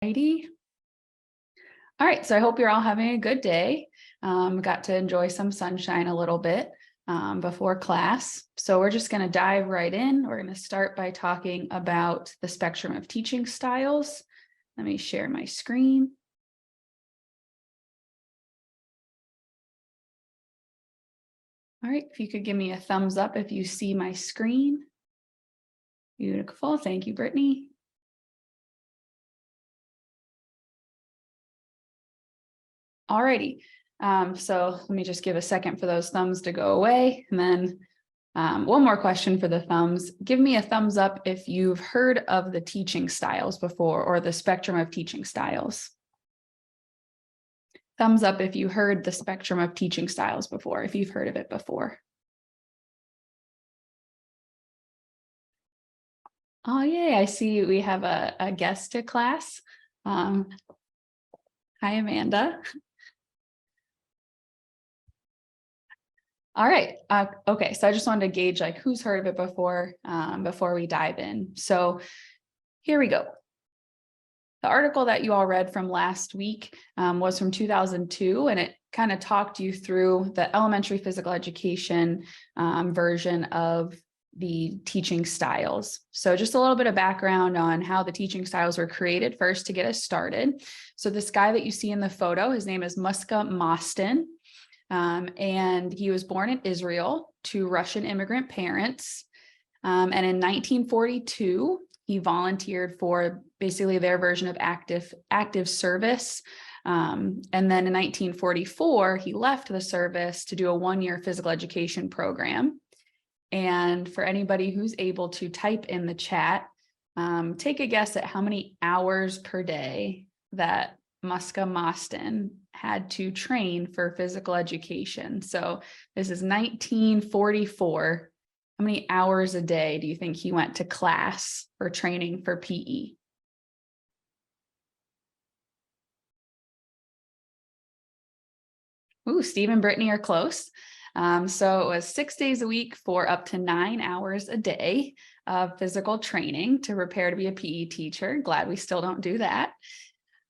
Alrighty. All right, so I hope you're all having a good day. Got to enjoy some sunshine a little bit before class. So we're just going to dive right in. We're going to start by talking about the spectrum of teaching styles. Let me share my screen. All right, if you could give me a thumbs up if you see my screen. Beautiful. Thank you, Brittany. All righty. So let me just give a second for those thumbs to go away. And then one more question for the thumbs. Give me a thumbs up if you've heard of the teaching styles before, or the spectrum of teaching styles. Thumbs up if you heard the spectrum of teaching styles before, if you've heard of it before. Oh, yay, I see we have a guest to class. Hi, Amanda. All right. Okay. So I just wanted to gauge like who's heard of it before we dive in. So here we go. The article that you all read from last week was from 2002, and it kind of talked you through the elementary physical education version of the teaching styles. So just a little bit of background on how the teaching styles were created first to get us started. So this guy that you see in the photo, his name is Muska Mostin. And he was born in Israel to Russian immigrant parents. And in 1942, he volunteered for basically their version of active service. And then in 1944, he left the service to do a one-year physical education program. And for anybody who's able to type in the chat, take a guess at how many hours per day that Muska Mostin had to train for physical education. So this is 1944. How many hours a day do you think he went to class for training for PE? Ooh, Steve and Brittany are close. So it was 6 days a week for up to 9 hours a day of physical training to prepare to be a PE teacher. Glad we still don't do that.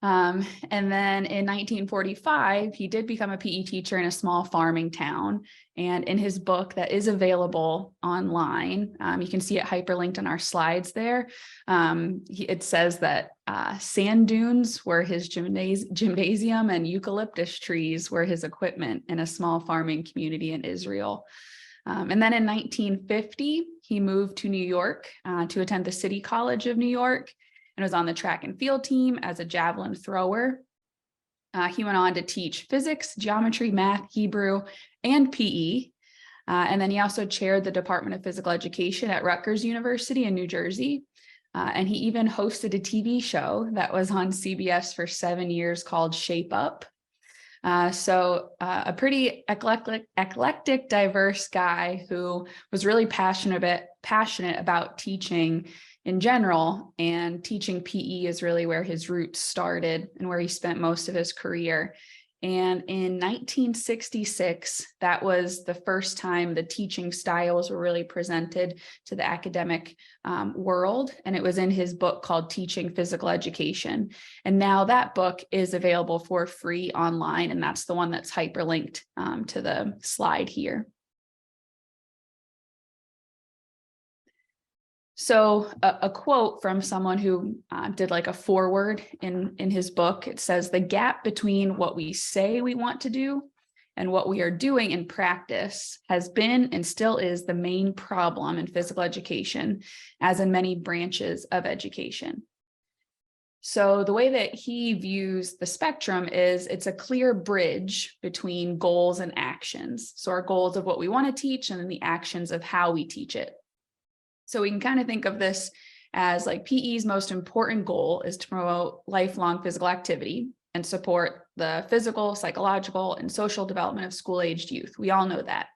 And then in 1945, he did become a PE teacher in a small farming town. And in his book that is available online, you can see it hyperlinked on our slides there. It says that sand dunes were his gymnasium and eucalyptus trees were his equipment in a small farming community in Israel. And then in 1950, he moved to New York to attend the City College of New York, and was on the track and field team as a javelin thrower. He went on to teach physics, geometry, math, Hebrew, and PE. And then he also chaired the Department of Physical Education at Rutgers University in New Jersey. And he even hosted a TV show that was on CBS for 7 years called Shape Up. So a pretty eclectic, diverse guy who was really passionate about teaching in general, and teaching PE is really where his roots started and where he spent most of his career. And in 1966, that was the first time the teaching styles were really presented to the academic world. And it was in his book called Teaching Physical Education. And now that book is available for free online. And that's the one that's hyperlinked to the slide here. So a quote from someone who did like a foreword in his book, it says, "The gap between what we say we want to do and what we are doing in practice has been and still is the main problem in physical education, as in many branches of education." So the way that he views the spectrum is it's a clear bridge between goals and actions. So our goals of what we want to teach and then the actions of how we teach it. So we can kind of think of this as like PE's most important goal is to promote lifelong physical activity and support the physical, psychological, and social development of school-aged youth. We all know that.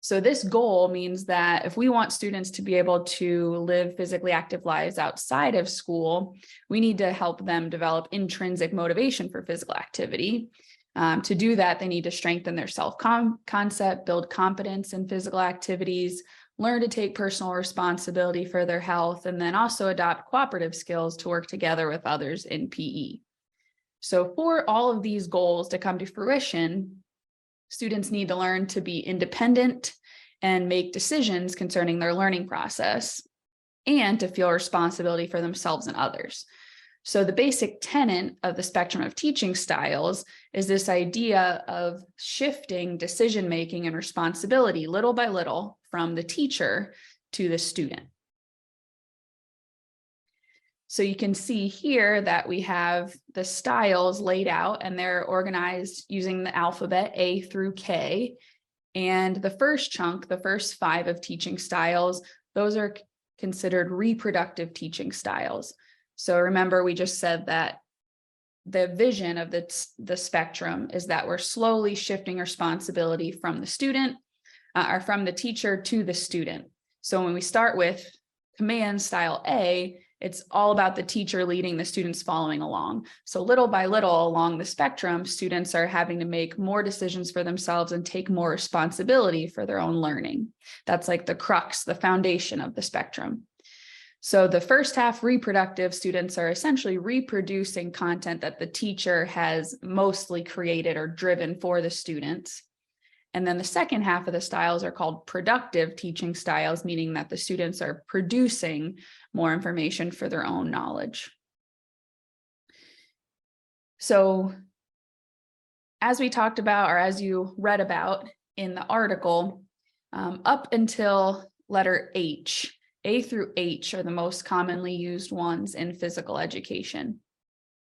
So this goal means that if we want students to be able to live physically active lives outside of school, we need to help them develop intrinsic motivation for physical activity. To do that, they need to strengthen their self-concept, build competence in physical activities, learn to take personal responsibility for their health, and then also adopt cooperative skills to work together with others in PE. So for all of these goals to come to fruition, students need to learn to be independent and make decisions concerning their learning process, and to feel responsibility for themselves and others. So the basic tenet of the spectrum of teaching styles is this idea of shifting decision-making and responsibility little by little from the teacher to the student. So you can see here that we have the styles laid out, and they're organized using the alphabet A through K. And the first chunk, the first 5 of teaching styles, those are considered reproductive teaching styles. So remember, we just said that the vision of the spectrum is that we're slowly shifting responsibility from the student or from the teacher to the student. So when we start with command style A, it's all about the teacher leading, the students following along. So little by little along the spectrum, students are having to make more decisions for themselves and take more responsibility for their own learning. That's like the crux, the foundation of the spectrum. So the first half, reproductive, students are essentially reproducing content that the teacher has mostly created or driven for the students. And then the second half of the styles are called productive teaching styles, meaning that the students are producing more information for their own knowledge. So as we talked about, or as you read about in the article, up until letter H, A through H are the most commonly used ones in physical education.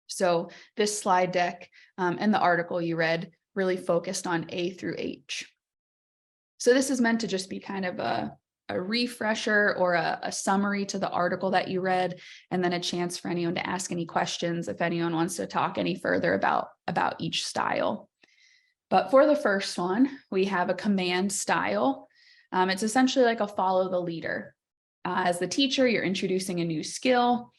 So this slide deck and the article you read really focused on A through H. So this is meant to just be kind of a refresher or a summary to the article that you read, and then a chance for anyone to ask any questions if anyone wants to talk any further about each style. But for the first one, we have a command style. It's essentially like a follow the leader. As the teacher, you're introducing a new skill.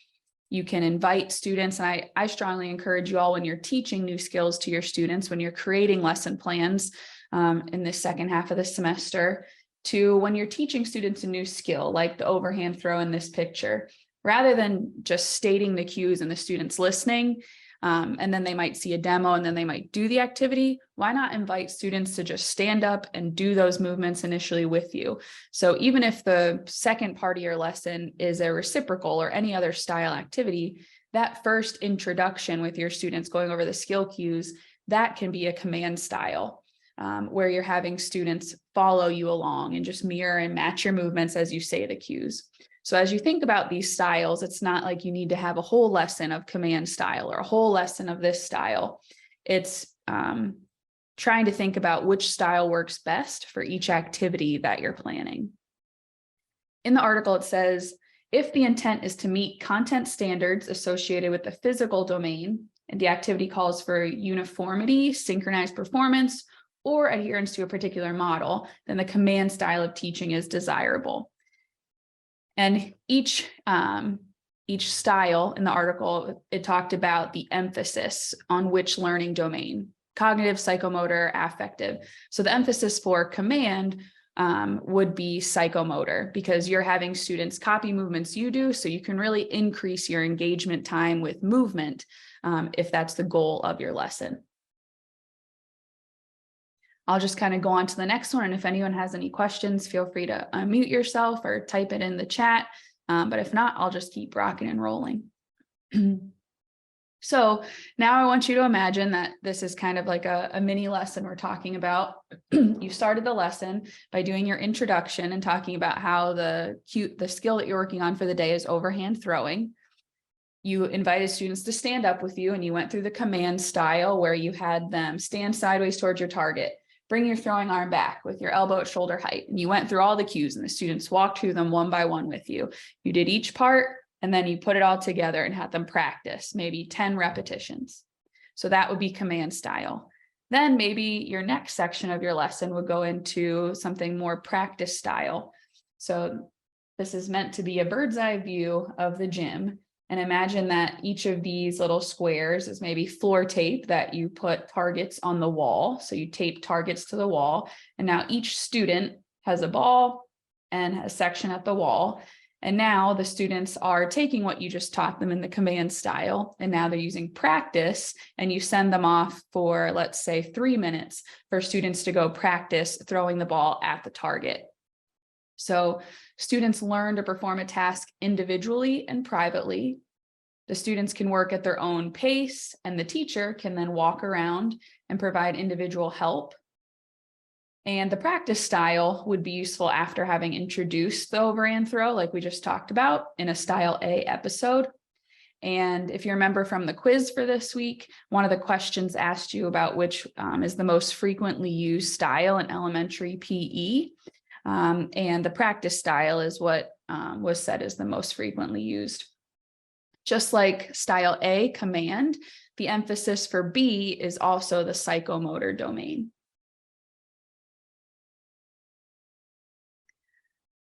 You can invite students, and I strongly encourage you all, when you're teaching new skills to your students, when you're creating lesson plans in the second half of the semester, to when you're teaching students a new skill, like the overhand throw in this picture, rather than just stating the cues and the students listening, and then they might see a demo and then they might do the activity, why not invite students to just stand up and do those movements initially with you? So even if the second part of your lesson is a reciprocal or any other style activity, that first introduction with your students going over the skill cues, that can be a command style, where you're having students follow you along and just mirror and match your movements as you say the cues. So as you think about these styles, it's not like you need to have a whole lesson of command style or a whole lesson of this style. It's trying to think about which style works best for each activity that you're planning. In the article, it says, if the intent is to meet content standards associated with the physical domain, and the activity calls for uniformity, synchronized performance, or adherence to a particular model, then the command style of teaching is desirable. And each style in the article, it talked about the emphasis on which learning domain: cognitive, psychomotor, affective. So the emphasis for command would be psychomotor, because you're having students copy movements you do, so you can really increase your engagement time with movement if that's the goal of your lesson. I'll just kind of go on to the next one. And if anyone has any questions, feel free to unmute yourself or type it in the chat. But if not, I'll just keep rocking and rolling. So now I want you to imagine that this is kind of like a mini lesson we're talking about. You started the lesson by doing your introduction and talking about how the skill that you're working on for the day is overhand throwing. You invited students to stand up with you, and you went through the command style where you had them stand sideways towards your target. Bring your throwing arm back with your elbow at shoulder height. And you went through all the cues, and the students walked through them one by one with you. You did each part, and then you put it all together and had them practice, maybe 10 repetitions. So that would be command style. Then maybe your next section of your lesson would go into something more practice style. So this is meant to be a bird's eye view of the gym. And imagine that each of these little squares is maybe floor tape that you put targets on the wall. So you tape targets to the wall. And now each student has a ball and a section at the wall. And now the students are taking what you just taught them in the command style, and now they're using practice, and you send them off for, let's say, 3 minutes for students to go practice throwing the ball at the target. So students learn to perform a task individually and privately. The students can work at their own pace, and the teacher can then walk around and provide individual help. And the practice style would be useful after having introduced the over and throw, like we just talked about in a Style A episode. And if you remember from the quiz for this week, one of the questions asked you about which is the most frequently used style in elementary PE. And the practice style is what was said is the most frequently used. Just like Style A, command, the emphasis for B is also the psychomotor domain.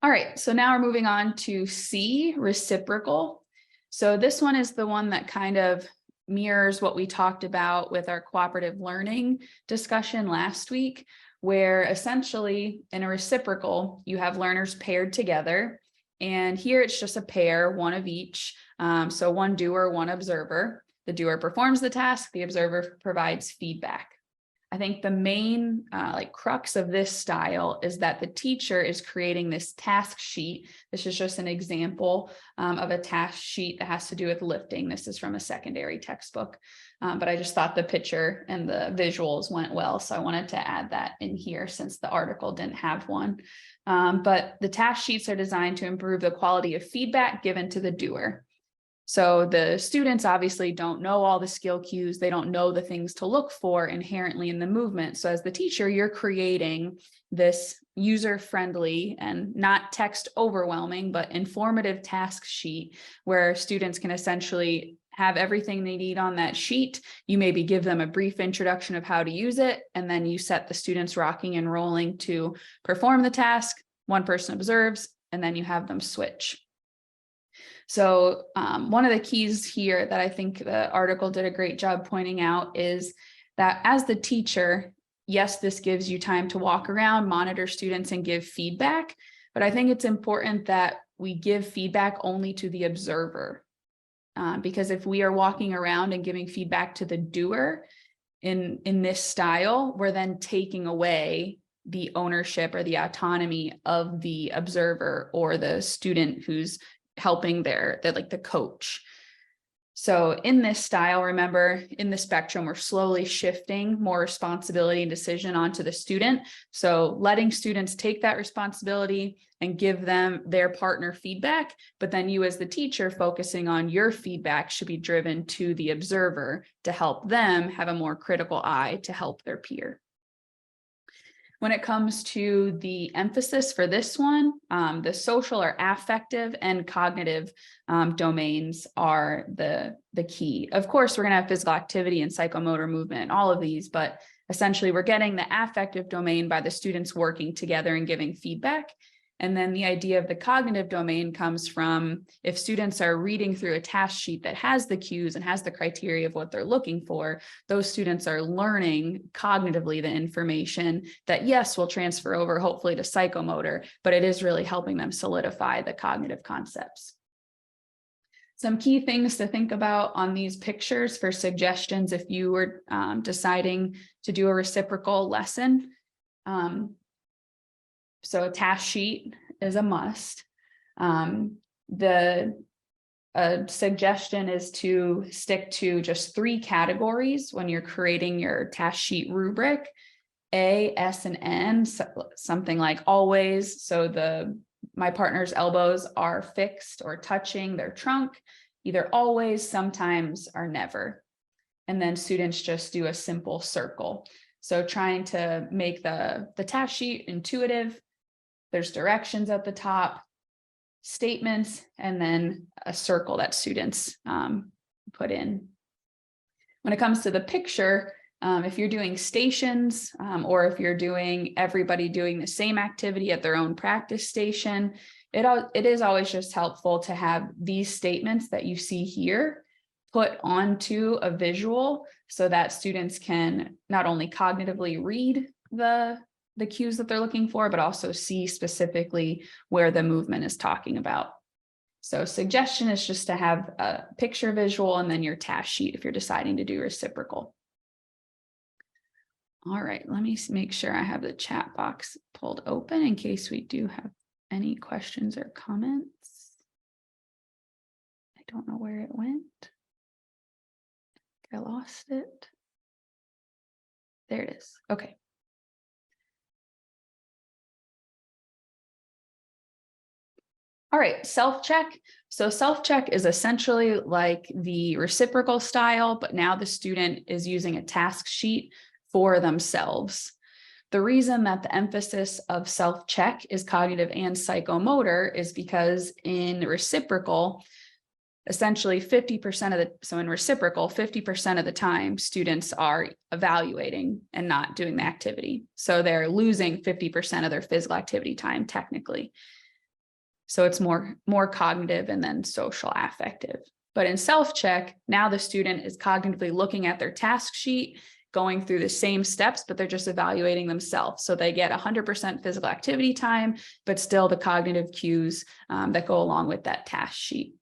All right, so now we're moving on to C, reciprocal. So this one is the one that kind of mirrors what we talked about with our cooperative learning discussion last week, where essentially in a reciprocal, you have learners paired together. And here it's just a pair, one of each. So one doer, one observer. The doer performs the task, the observer provides feedback. I think the main crux of this style is that the teacher is creating this task sheet. This is just an example of a task sheet that has to do with lifting. This is from a secondary textbook, but I just thought the picture and the visuals went well, so I wanted to add that in here since the article didn't have one. But the task sheets are designed to improve the quality of feedback given to the doer. So the students obviously don't know all the skill cues. They don't know the things to look for inherently in the movement. So as the teacher, you're creating this user-friendly and not text overwhelming, but informative task sheet where students can essentially have everything they need on that sheet. You maybe give them a brief introduction of how to use it, and then you set the students rocking and rolling to perform the task. One person observes, and then you have them switch. So one of the keys here that I think the article did a great job pointing out is that as the teacher, yes, this gives you time to walk around, monitor students, and give feedback. But I think it's important that we give feedback only to the observer. Because if we are walking around and giving feedback to the doer in this style, we're then taking away the ownership or the autonomy of the observer or the student who's helping they're like the coach. So in this style, remember, in the spectrum, we're slowly shifting more responsibility and decision onto the student. So letting students take that responsibility and give them their partner feedback, but then you as the teacher focusing on your feedback should be driven to the observer to help them have a more critical eye to help their peer. When it comes to the emphasis for this one, the social or affective and cognitive domains are the key. Of course, we're going to have physical activity and psychomotor movement and all of these, but essentially we're getting the affective domain by the students working together and giving feedback. And then the idea of the cognitive domain comes from if students are reading through a task sheet that has the cues and has the criteria of what they're looking for, those students are learning cognitively the information that, yes, will transfer over hopefully to psychomotor, but it is really helping them solidify the cognitive concepts. Some key things to think about on these pictures for suggestions if you were deciding to do a reciprocal lesson. So a task sheet is a must. The suggestion is to stick to just 3 categories when you're creating your task sheet rubric: A, S, and N, something like always. So my partner's elbows are fixed or touching their trunk, either always, sometimes, or never. And then students just do a simple circle. So trying to make the task sheet intuitive. There's directions at the top, statements, and then a circle that students put in. When it comes to the picture, if you're doing stations or if you're doing everybody doing the same activity at their own practice station, it is always just helpful to have these statements that you see here put onto a visual so that students can not only cognitively read the the cues that they're looking for, but also see specifically where the movement is talking about. So suggestion is just to have a picture visual and then your task sheet if you're deciding to do reciprocal. All right, let me make sure I have the chat box pulled open in case we do have any questions or comments. I don't know where it went. I lost it. There it is. Okay. All right, self-check. So self-check is essentially like the reciprocal style, but now the student is using a task sheet for themselves. The reason that the emphasis of self-check is cognitive and psychomotor is because in reciprocal, essentially 50% of the, so in reciprocal, 50% of the time students are evaluating and not doing the activity. So they're losing 50% of their physical activity time technically. So it's more cognitive and then social affective. But in self-check, now the student is cognitively looking at their task sheet, going through the same steps, but they're just evaluating themselves. So they get 100% physical activity time, but still the cognitive cues that go along with that task sheet.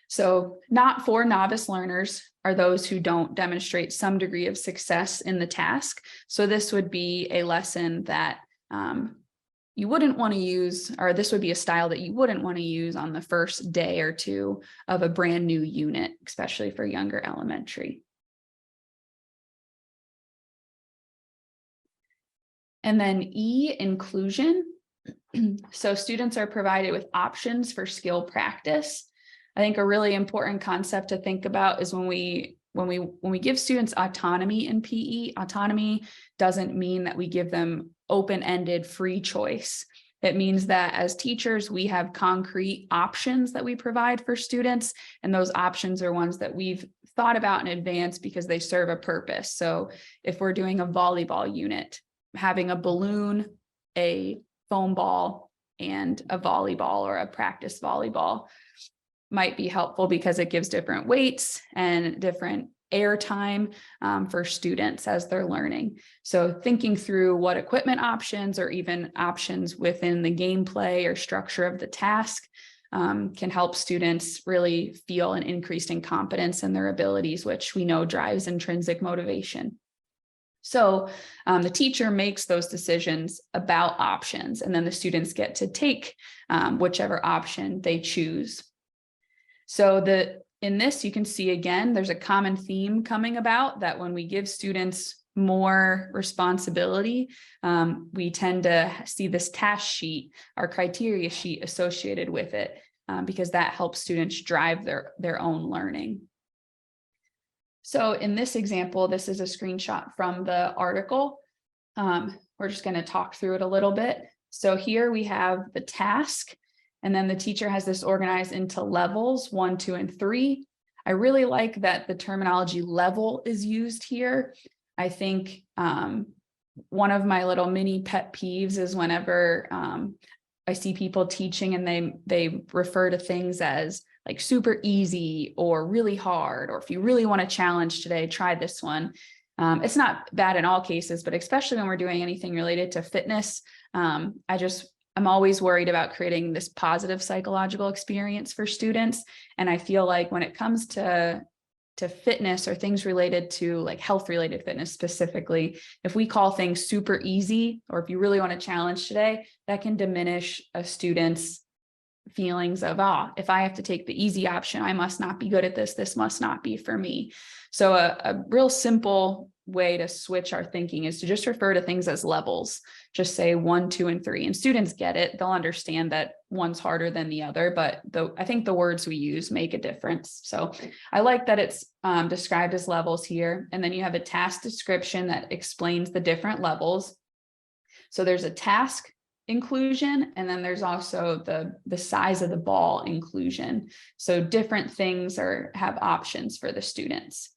So not for novice learners are those who don't demonstrate some degree of success in the task. So this would be a lesson that you wouldn't want to use, or this would be a style that you wouldn't want to use on the first day or two of a brand new unit, especially for younger elementary. And then E, inclusion. So students are provided with options for skill practice. I think a really important concept to think about is when we give students autonomy in PE, autonomy doesn't mean that we give them open-ended free choice. It means that as teachers, we have concrete options that we provide for students, and those options are ones that we've thought about in advance because they serve a purpose. So if we're doing a volleyball unit, having a balloon, a foam ball, and a volleyball or a practice volleyball might be helpful because it gives different weights and different air time for students as they're learning. So thinking through what equipment options or even options within the gameplay or structure of the task can help students really feel an increase in confidence in their abilities, which we know drives intrinsic motivation. So the teacher makes those decisions about options, and then the students get to take whichever option they choose. So in this, you can see again, there's a common theme coming about that when we give students more responsibility, we tend to see this task sheet, our criteria sheet associated with it, because that helps students drive their own learning. So in this example, this is a screenshot from the article. We're just going to talk through it a little bit. So here we have the task, and then the teacher has this organized into levels 1, 2, and 3. I really like that the terminology level is used here. I think one of my little mini pet peeves is whenever I see people teaching and they refer to things as like super easy or really hard, or if you really want a challenge today, try this one. It's not bad in all cases, but especially when we're doing anything related to fitness, I'm always worried about creating this positive psychological experience for students. And I feel like when it comes to fitness or things related to like health related fitness specifically, if we call things super easy, or if you really want a challenge today, that can diminish a student's feelings of, if I have to take the easy option, I must not be good at this. This must not be for me. So a real simple way to switch our thinking is to just refer to things as levels. Just say 1, 2, and 3, and students get it. They'll understand that one's harder than the other, but I think the words we use make a difference. So I like that it's described as levels here. And then you have a task description that explains the different levels. So there's a task inclusion, and then there's also the size of the ball inclusion. So different things have options for the students.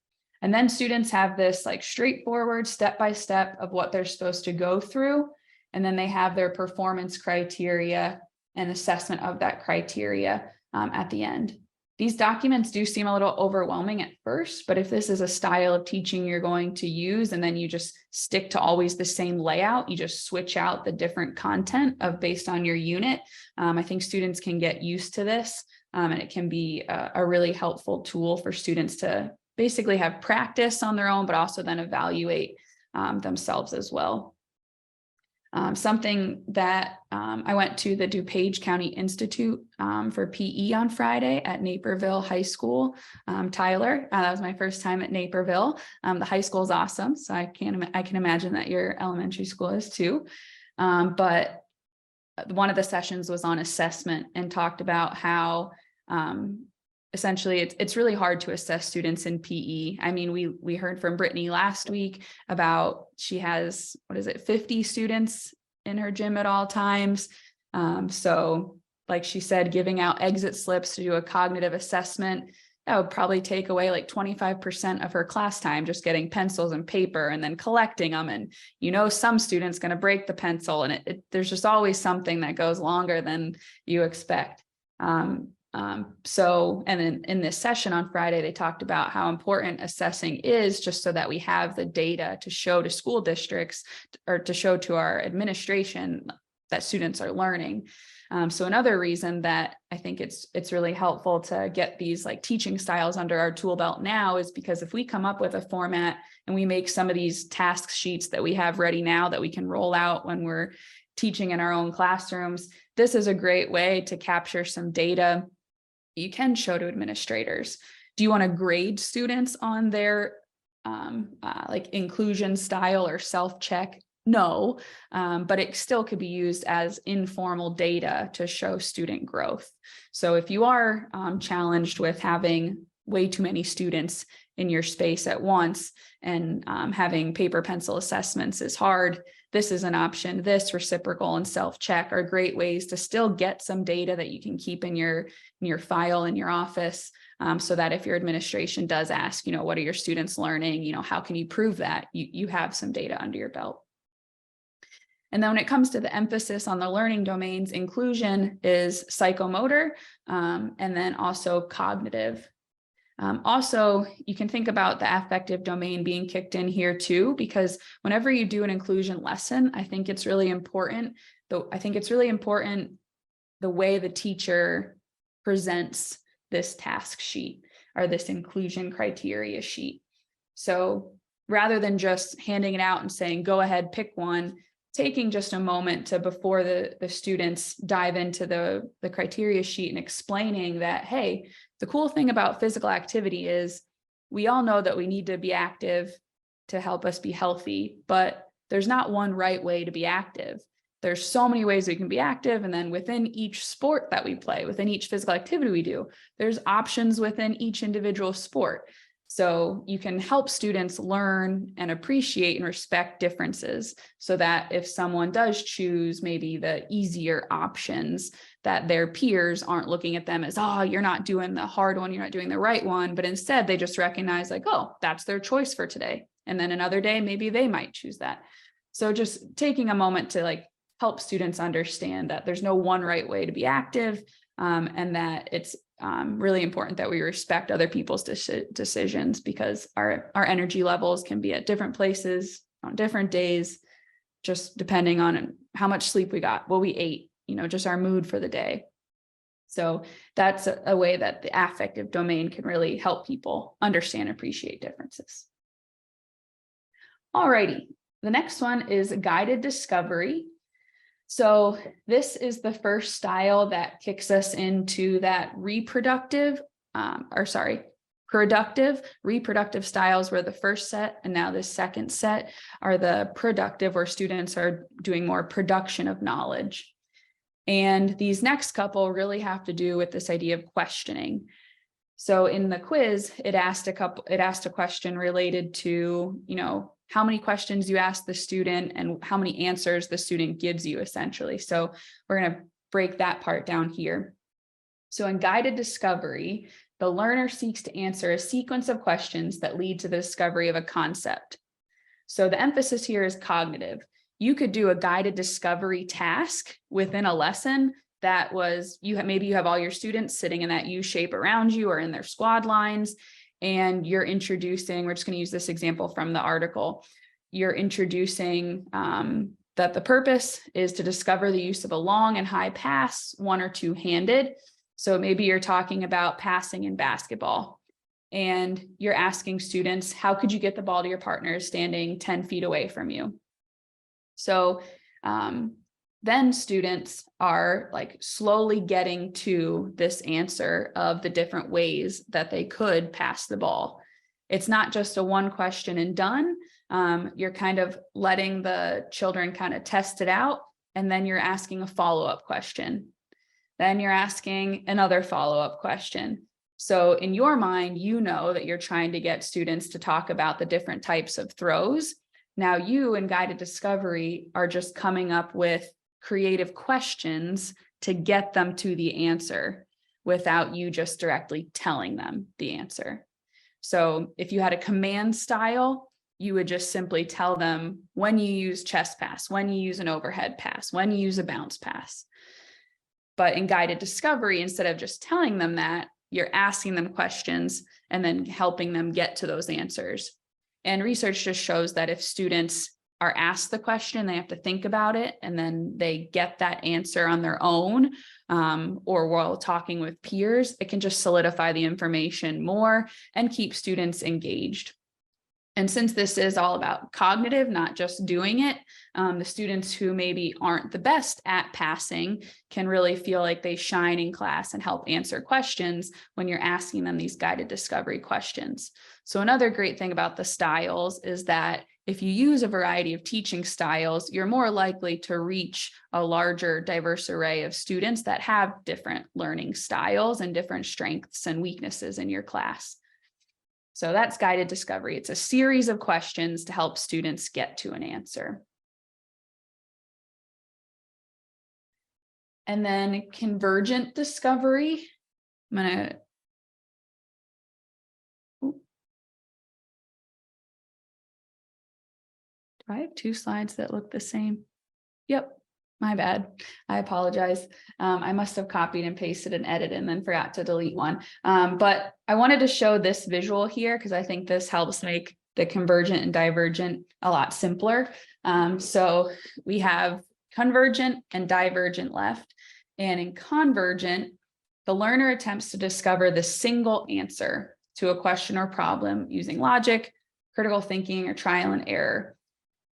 And then students have this like straightforward step-by-step of what they're supposed to go through. And then they have their performance criteria and assessment of that criteria at the end. These documents do seem a little overwhelming at first, but if this is a style of teaching you're going to use, and then you just stick to always the same layout, you just switch out the different content based on your unit, I think students can get used to this, and it can be a really helpful tool for students to basically have practice on their own, but also then evaluate themselves as well. Something that I went to the DuPage County Institute for PE on Friday at Naperville High School. Tyler, that was my first time at Naperville. The high school is awesome, so I can imagine that your elementary school is too. But one of the sessions was on assessment and talked about how essentially it's really hard to assess students in PE. I mean, we heard from Brittany last week about she has, 50 students in her gym at all times. So like she said, giving out exit slips to do a cognitive assessment, that would probably take away like 25% of her class time, just getting pencils and paper and then collecting them. And, some students going to break the pencil, and there's just always something that goes longer than you expect. And then in this session on Friday, they talked about how important assessing is, just so that we have the data to show to school districts or to show to our administration that students are learning. So another reason that I think it's really helpful to get these like teaching styles under our tool belt now is because if we come up with a format and we make some of these task sheets that we have ready now that we can roll out when we're teaching in our own classrooms, this is a great way to capture some data you can show to administrators. Do you want to grade students on their like inclusion style or self-check? No, but it still could be used as informal data to show student growth. So if you are challenged with having way too many students in your space at once and having paper pencil assessments is hard, this is an option. This, reciprocal, and self-check are great ways to still get some data that you can keep in your file in your office, so that if your administration does ask, what are your students learning? How can you prove that? You have some data under your belt. And then when it comes to the emphasis on the learning domains, inclusion is psychomotor, and then also cognitive. Also, you can think about the affective domain being kicked in here too, because whenever you do an inclusion lesson, I think it's really important. The way the teacher presents this task sheet or this inclusion criteria sheet. So rather than just handing it out and saying, go ahead, pick one, taking just a moment to, before the students dive into the criteria sheet and explaining that, hey, the cool thing about physical activity is we all know that we need to be active to help us be healthy, but there's not one right way to be active. There's so many ways we can be active. And then within each sport that we play, within each physical activity we do, there's options within each individual sport. So you can help students learn and appreciate and respect differences, so that if someone does choose maybe the easier options, that their peers aren't looking at them as, oh, you're not doing the hard one, you're not doing the right one, but instead they just recognize like, oh, that's their choice for today. And then another day, maybe they might choose that. So just taking a moment to like help students understand that there's no one right way to be active, and that it's really important that we respect other people's decisions, because our energy levels can be at different places on different days, just depending on how much sleep we got, what we ate, just our mood for the day. So that's a way that the affective domain can really help people understand and appreciate differences. Alrighty, the next one is guided discovery. So this is the first style that kicks us into that productive, reproductive styles were the first set. And now the second set are the productive, where students are doing more production of knowledge. And these next couple really have to do with this idea of questioning. So in the quiz, it asked a question related to, how many questions you ask the student and how many answers the student gives you, essentially. So we're going to break that part down here. So in guided discovery, the learner seeks to answer a sequence of questions that lead to the discovery of a concept. So the emphasis here is cognitive. You could do a guided discovery task within a lesson that was, maybe you have all your students sitting in that U shape around you or in their squad lines, and you're introducing, we're just going to use this example from the article. You're introducing that the purpose is to discover the use of a long and high pass, one or two handed. So maybe you're talking about passing in basketball, and you're asking students, how could you get the ball to your partner standing 10 feet away from you? So then students are like slowly getting to this answer of the different ways that they could pass the ball. It's not just a one question and done. You're kind of letting the children kind of test it out, and then you're asking a follow-up question. Then you're asking another follow-up question. So in your mind, you know that you're trying to get students to talk about the different types of throws. Now you in guided discovery are just coming up with creative questions to get them to the answer without you just directly telling them the answer. So if you had a command style, you would just simply tell them when you use chest pass, when you use an overhead pass, when you use a bounce pass. But in guided discovery, instead of just telling them that, you're asking them questions and then helping them get to those answers. And research just shows that if students are asked the question, they have to think about it, and then they get that answer on their own, or while talking with peers, it can just solidify the information more and keep students engaged. And since this is all about cognitive, not just doing it, the students who maybe aren't the best at passing can really feel like they shine in class and help answer questions when you're asking them these guided discovery questions. So another great thing about the styles is that if you use a variety of teaching styles, you're more likely to reach a larger, diverse array of students that have different learning styles and different strengths and weaknesses in your class. So that's guided discovery. It's a series of questions to help students get to an answer. And then convergent discovery. I'm going to do I have two slides that look the same? Yep, my bad. I apologize. I must have copied and pasted an edit and then forgot to delete one. But I wanted to show this visual here because I think this helps make the convergent and divergent a lot simpler. So we have convergent and divergent left. And in convergent, the learner attempts to discover the single answer to a question or problem using logic, critical thinking, or trial and error.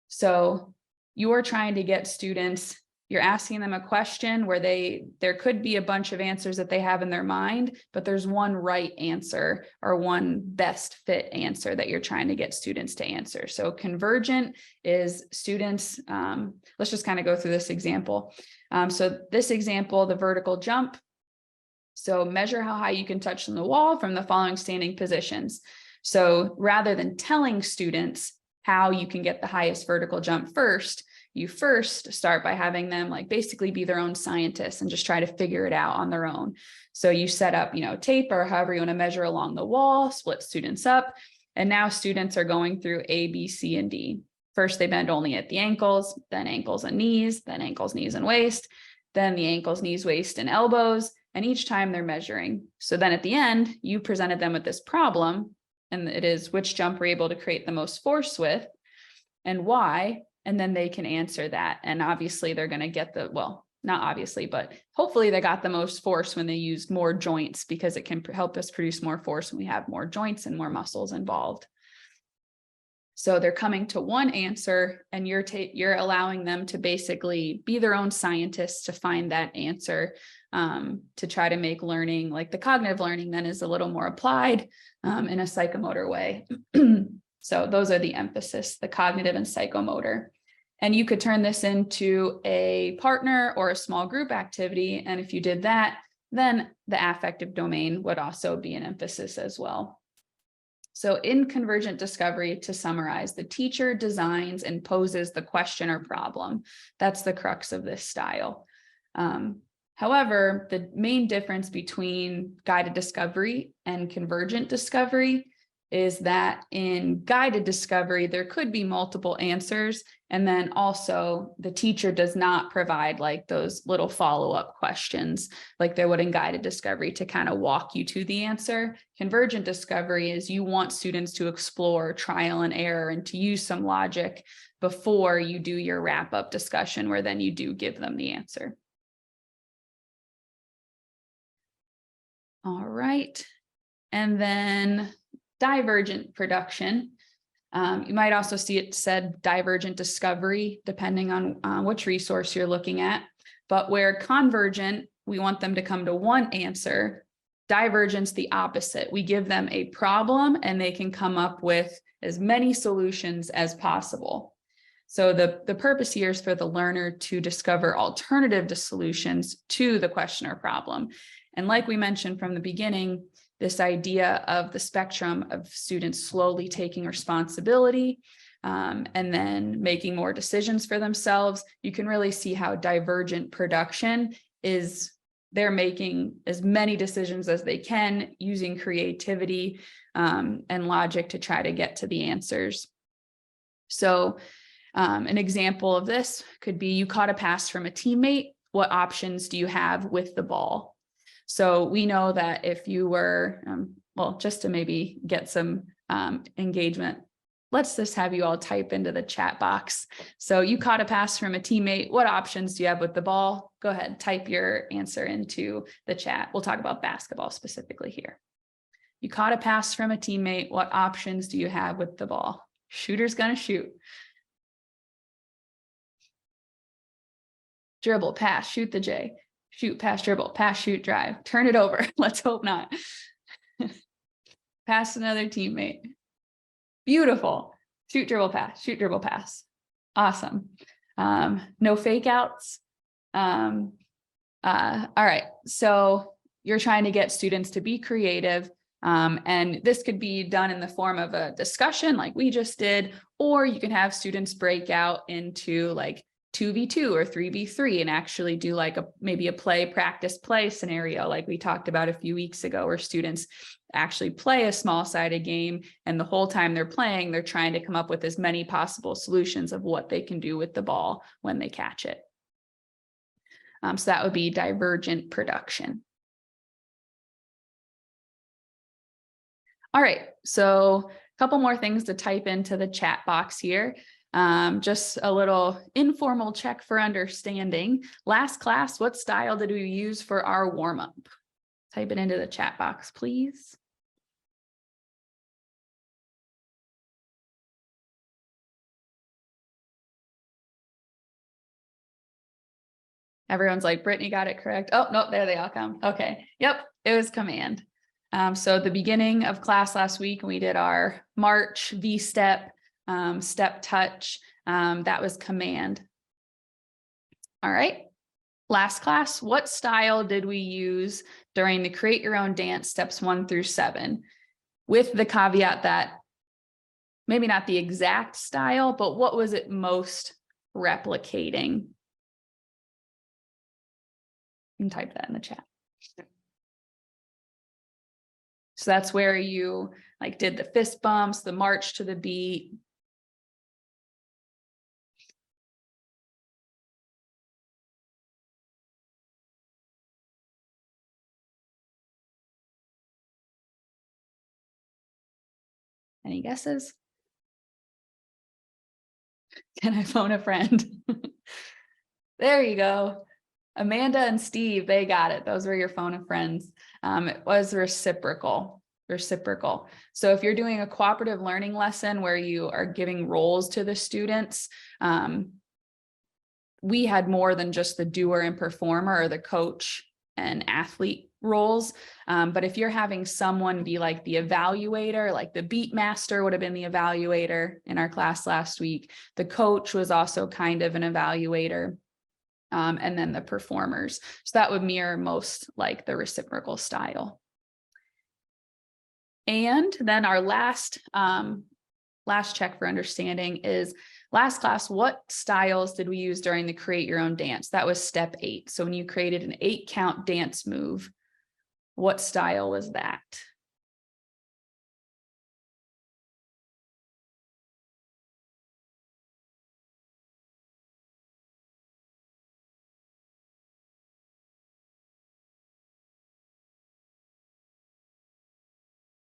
So you're trying to get students, you're asking them a question where there could be a bunch of answers that they have in their mind, but there's one right answer or one best fit answer that you're trying to get students to answer. So convergent is students, let's just kind of go through this example. So this example, the vertical jump. So measure how high you can touch on the wall from the following standing positions. So rather than telling students how you can get the highest vertical jump first, you first start by having them like basically be their own scientists and just try to figure it out on their own. So you set up, tape or however you want to measure along the wall, split students up. And now students are going through A, B, C, and D. First, they bend only at the ankles, then ankles and knees, then ankles, knees, and waist, then the ankles, knees, waist, and elbows. And each time they're measuring. So then at the end, you presented them with this problem, and it is which jump we're able to create the most force with and why, and then they can answer that. And obviously they're going to get not obviously, but hopefully they got the most force when they used more joints, because it can help us produce more force when we have more joints and more muscles involved. So they're coming to one answer, and you're allowing them to basically be their own scientists to find that answer, to try to make learning, like the cognitive learning then is a little more applied in a psychomotor way. So those are the emphasis, the cognitive and psychomotor. And you could turn this into a partner or a small group activity. And if you did that, then the affective domain would also be an emphasis as well. So in convergent discovery, to summarize, the teacher designs and poses the question or problem. That's the crux of this style. However, the main difference between guided discovery and convergent discovery is that in guided discovery, there could be multiple answers. And then also the teacher does not provide like those little follow-up questions like there would in guided discovery to kind of walk you to the answer. Convergent discovery is you want students to explore trial and error and to use some logic before you do your wrap-up discussion, where then you do give them the answer. All right. And then divergent production. You might also see it said divergent discovery, depending on which resource you're looking at. But where convergent, we want them to come to one answer. Divergent's the opposite. We give them a problem and they can come up with as many solutions as possible. So the purpose here is for the learner to discover alternative solutions to the question or problem. And like we mentioned from the beginning, this idea of the spectrum of students slowly taking responsibility and then making more decisions for themselves, you can really see how divergent production is they're making as many decisions as they can using creativity and logic to try to get to the answers. So an example of this could be you caught a pass from a teammate. What options do you have with the ball? So we know that if you were, well, just to maybe get some engagement, let's just have you all type into the chat box. So you caught a pass from a teammate. What options do you have with the ball? Go ahead, type your answer into the chat. We'll talk about basketball specifically here. You caught a pass from a teammate. What options do you have with the ball? Shooter's gonna shoot. Dribble, pass, shoot the J. Shoot, pass, dribble, pass, shoot, drive. Turn it over. Let's hope not. Pass another teammate. Beautiful. Shoot, dribble, pass. Shoot, dribble, pass. Awesome. No fake outs. All right. So you're trying to get students to be creative. And this could be done in the form of a discussion like we just did, or you can have students break out into like 2v2 or 3v3 and actually do like maybe a practice play scenario like we talked about a few weeks ago, where students actually play a small-sided game and the whole time they're playing, they're trying to come up with as many possible solutions of what they can do with the ball when they catch it. So that would be divergent production. All right, so a couple more things to type into the chat box here. Just a little informal check for understanding. Last class, what style did we use for our warm-up? Type it into the chat box, please. Everyone's like, Brittany got it correct. Oh, no, there they all come. Okay, yep, it was command. So at the beginning of class last week, we did our march, V-step, step touch, that was command. All right. Last class, what style did we use during the create your own dance steps 1 through 7? With the caveat that maybe not the exact style, but what was it most replicating? You can type that in the chat. So that's where you like did the fist bumps, the march to the beat. Any guesses? Can I phone a friend? There you go. Amanda and Steve, they got it. Those were your phone a friends. It was reciprocal. So if you're doing a cooperative learning lesson where you are giving roles to the students, we had more than just the doer and performer or the coach and athlete roles. But if you're having someone be like the evaluator, like the beat master would have been the evaluator in our class last week. The coach was also kind of an evaluator. And then the performers. So that would mirror most like the reciprocal style. And then our last check for understanding is last class, what styles did we use during the create your own dance? That was step 8. So when you created an 8-count dance move, what style was that?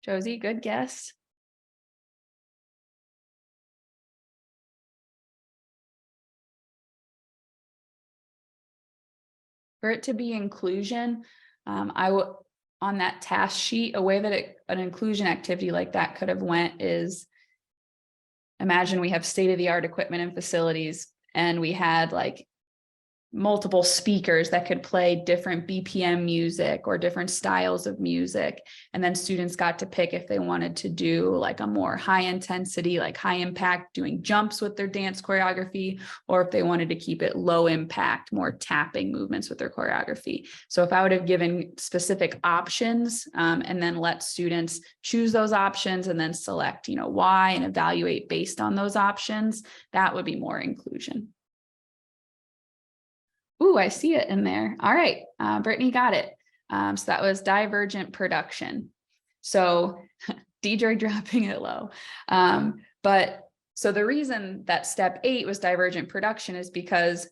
Josie, good guess. For it to be inclusion, I would, on that task sheet, a way that an inclusion activity like that could have went is, imagine we have state-of-the-art equipment and facilities, and we had like multiple speakers that could play different BPM music or different styles of music. And then students got to pick if they wanted to do like a more high intensity, like high impact, doing jumps with their dance choreography, or if they wanted to keep it low impact, more tapping movements with their choreography. So if I would have given specific options and then let students choose those options and then select, why, and evaluate based on those options, that would be more inclusion. Ooh, I see it in there. All right, Brittany got it. So that was divergent production. So Deidre dropping it low. But so the reason that step 8 was divergent production is because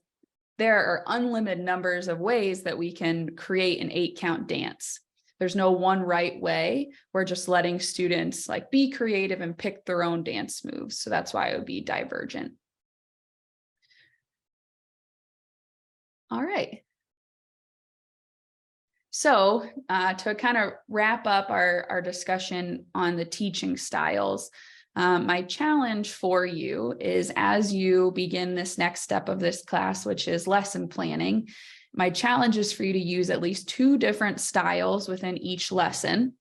there are unlimited numbers of ways that we can create an 8-count dance. There's no one right way. We're just letting students like be creative and pick their own dance moves. So that's why it would be divergent. All right. So to kind of wrap up our discussion on the teaching styles, my challenge for you is, as you begin this next step of this class, which is lesson planning, my challenge is for you to use at least 2 different styles within each lesson.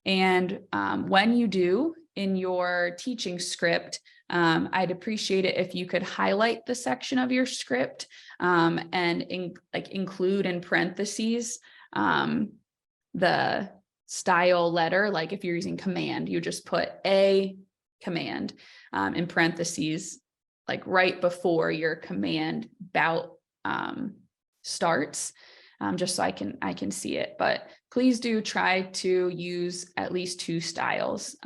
And when you do in your teaching script, I'd appreciate it if you could highlight the section of your script and include in parentheses the style letter. Like if you're using command, you just put a command in parentheses, like right before your command bout starts, just so I can see it. But please do try to use at least 2 styles.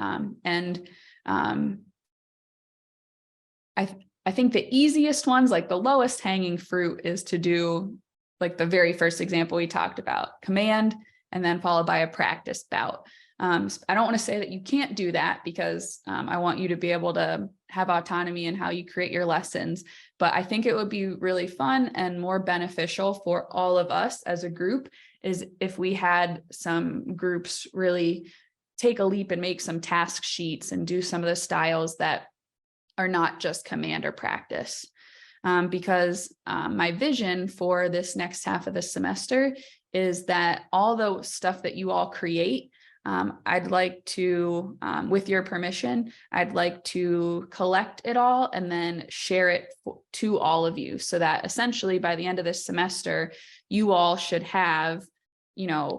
I think the easiest ones, like the lowest hanging fruit, is to do like the very first example we talked about, command, and then followed by a practice bout. I don't want to say that you can't do that, because I want you to be able to have autonomy in how you create your lessons. But I think it would be really fun and more beneficial for all of us as a group is if we had some groups really take a leap and make some task sheets and do some of the styles that are not just command or practice. Because my vision for this next half of the semester is that all the stuff that you all create, I'd like to, with your permission, I'd like to collect it all and then share it to all of you, so that essentially by the end of this semester, you all should have, I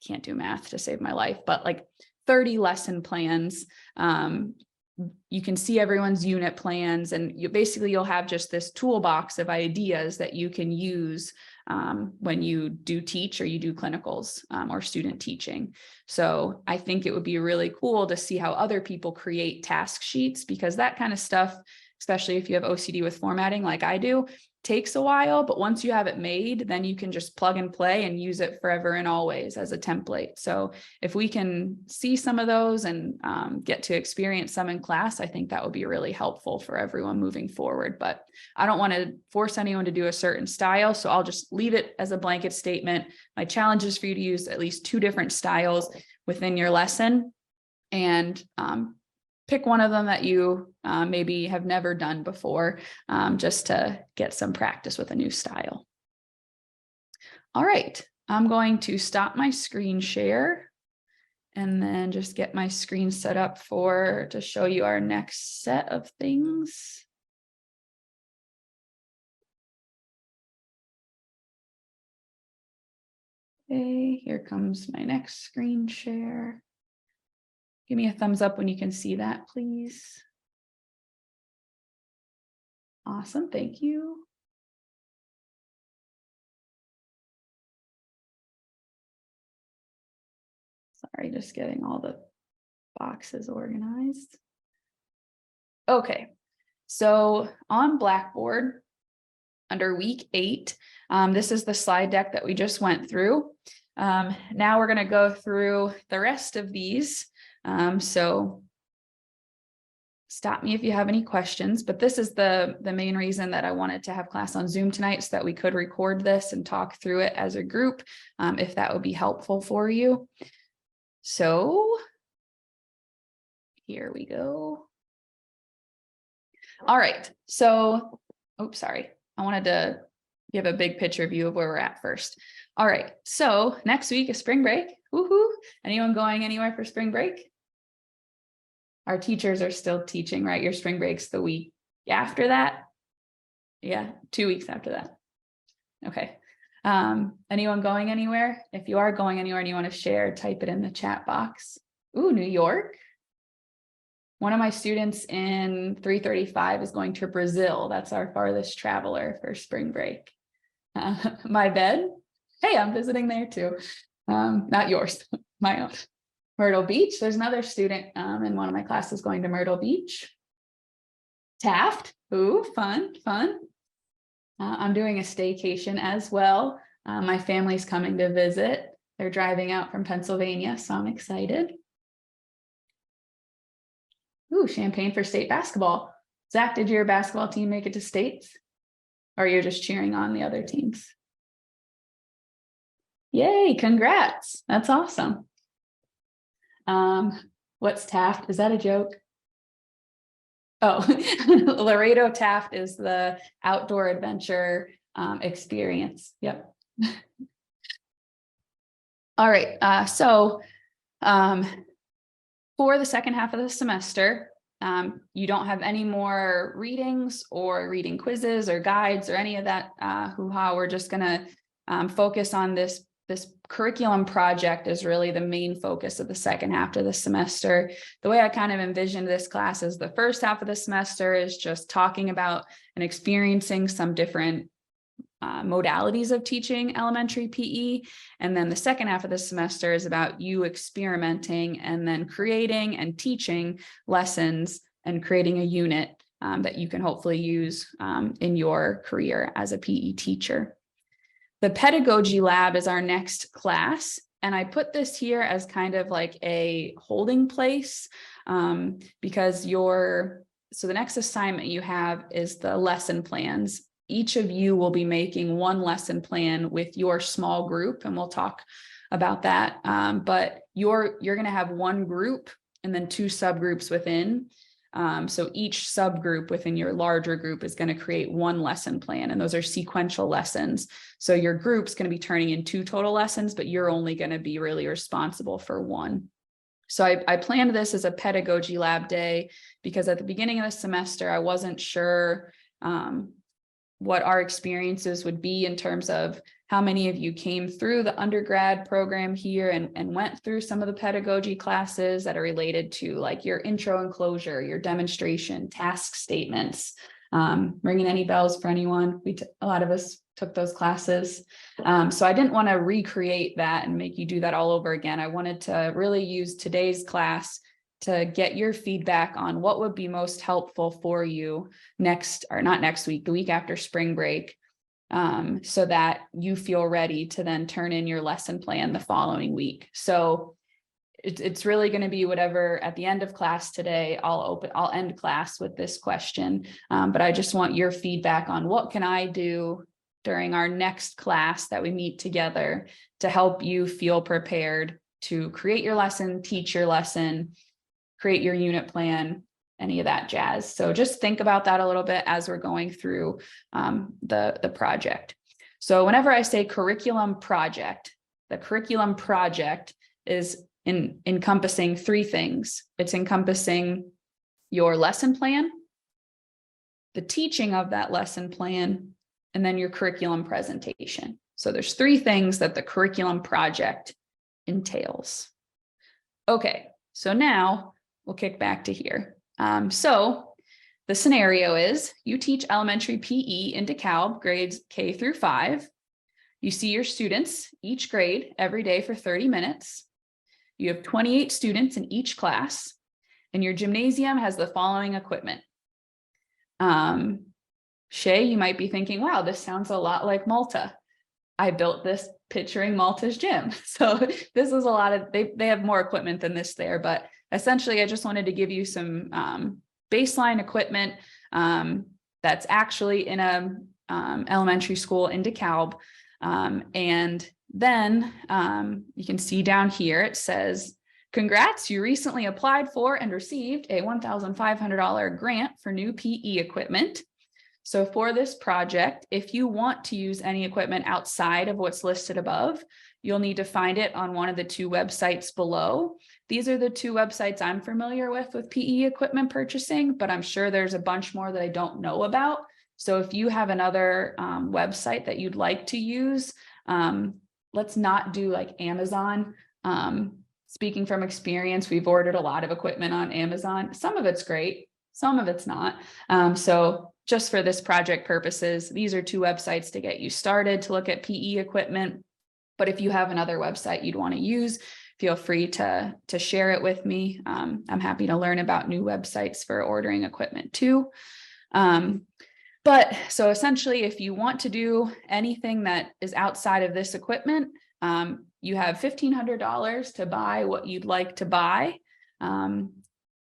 can't do math to save my life, but like 30 lesson plans. You can see everyone's unit plans, and you'll have just this toolbox of ideas that you can use when you do teach or you do clinicals or student teaching. So I think it would be really cool to see how other people create task sheets, because that kind of stuff, especially if you have OCD with formatting like I do, takes a while, but once you have it made, then you can just plug and play and use it forever and always as a template. So if we can see some of those and get to experience some in class, I think that would be really helpful for everyone moving forward. But I don't want to force anyone to do a certain style, so I'll just leave it as a blanket statement. My challenge is for you to use at least 2 different styles within your lesson, and pick one of them that you maybe have never done before, just to get some practice with a new style. All right, I'm going to stop my screen share and then just get my screen set up to show you our next set of things. Okay, here comes my next screen share. Give me a thumbs up when you can see that, please. Awesome, thank you. Sorry, just getting all the boxes organized. Okay, so on Blackboard, under week 8, this is the slide deck that we just went through. Now we're going to go through the rest of these. So stop me if you have any questions, but this is the main reason that I wanted to have class on Zoom tonight, so that we could record this and talk through it as a group, if that would be helpful for you. So here we go. All right. So, oops, sorry. I wanted to give a big picture view of where we're at first. All right. So next week is spring break. Woohoo. Anyone going anywhere for spring break? Our teachers are still teaching, right? Your spring break's the week after that. Yeah, 2 weeks after that. Okay. Anyone going anywhere? If you are going anywhere and you want to share, type it in the chat box. Ooh, New York. One of my students in 335 is going to Brazil. That's our farthest traveler for spring break. My bed. Hey, I'm visiting there too. Not yours, my own. Myrtle Beach. There's another student in one of my classes going to Myrtle Beach. Taft. Ooh, fun, fun. I'm doing a staycation as well. My family's coming to visit. They're driving out from Pennsylvania, so I'm excited. Ooh, Champaign for state basketball. Zach, did your basketball team make it to states? Or you're just cheering on the other teams? Yay, congrats. That's awesome. What's Taft? Is that a joke? Oh, Laredo Taft is the outdoor adventure experience. Yep. All right. For the second half of the semester, you don't have any more readings or reading quizzes or guides or any of that hoo-ha. We're just going to focus on this curriculum project is really the main focus of the second half of the semester. The way I kind of envisioned this class is the first half of the semester is just talking about and experiencing some different modalities of teaching elementary PE. And then the second half of the semester is about you experimenting and then creating and teaching lessons and creating a unit that you can hopefully use in your career as a PE teacher. The pedagogy lab is our next class. And I put this here as kind of like a holding place because so the next assignment you have is the lesson plans. Each of you will be making one lesson plan with your small group, and we'll talk about that. But you're going to have one group and then two subgroups within. So each subgroup within your larger group is going to create one lesson plan, and those are sequential lessons. So your group's going to be turning in 2 total lessons, but you're only going to be really responsible for 1. So I planned this as a pedagogy lab day because at the beginning of the semester, I wasn't sure what our experiences would be in terms of how many of you came through the undergrad program here and went through some of the pedagogy classes that are related to like your intro and closure, your demonstration, task statements. Ringing any bells for anyone? A lot of us took those classes. So I didn't want to recreate that and make you do that all over again. I wanted to really use today's class to get your feedback on what would be most helpful for you the week after spring break, so that you feel ready to then turn in your lesson plan the following week. So it's really going to be whatever at the end of class today. I'll end class with this question, but I just want your feedback on what can I do during our next class that we meet together to help you feel prepared to create your lesson, teach your lesson, create your unit plan, any of that jazz. So just think about that a little bit as we're going through the project. So whenever I say curriculum project, the curriculum project is encompassing 3 things. It's encompassing your lesson plan, the teaching of that lesson plan, and then your curriculum presentation. So there's 3 things that the curriculum project entails. Okay, so now we'll kick back to here. So the scenario is you teach elementary PE in DeKalb, grades K through 5. You see your students, each grade, every day for 30 minutes. You have 28 students in each class, and your gymnasium has the following equipment. Shay, you might be thinking, wow, this sounds a lot like Malta. I built this picturing Malta's gym. So this is a lot of, they have more equipment than this there, but essentially I just wanted to give you some baseline equipment that's actually in a elementary school in DeKalb. And then you can see down here, it says, congrats, you recently applied for and received a $1,500 grant for new PE equipment. So for this project, if you want to use any equipment outside of what's listed above, you'll need to find it on one of the two websites below. These are the two websites I'm familiar with PE equipment purchasing, but I'm sure there's a bunch more that I don't know about. So if you have another website that you'd like to use, let's not do like Amazon. Speaking from experience, we've ordered a lot of equipment on Amazon. Some of it's great, some of it's not. So just for this project purposes, these are two websites to get you started to look at PE equipment. But if you have another website you'd want to use, feel free to share it with me. I'm happy to learn about new websites for ordering equipment too. But so essentially, if you want to do anything that is outside of this equipment, you have $1,500 to buy what you'd like to buy.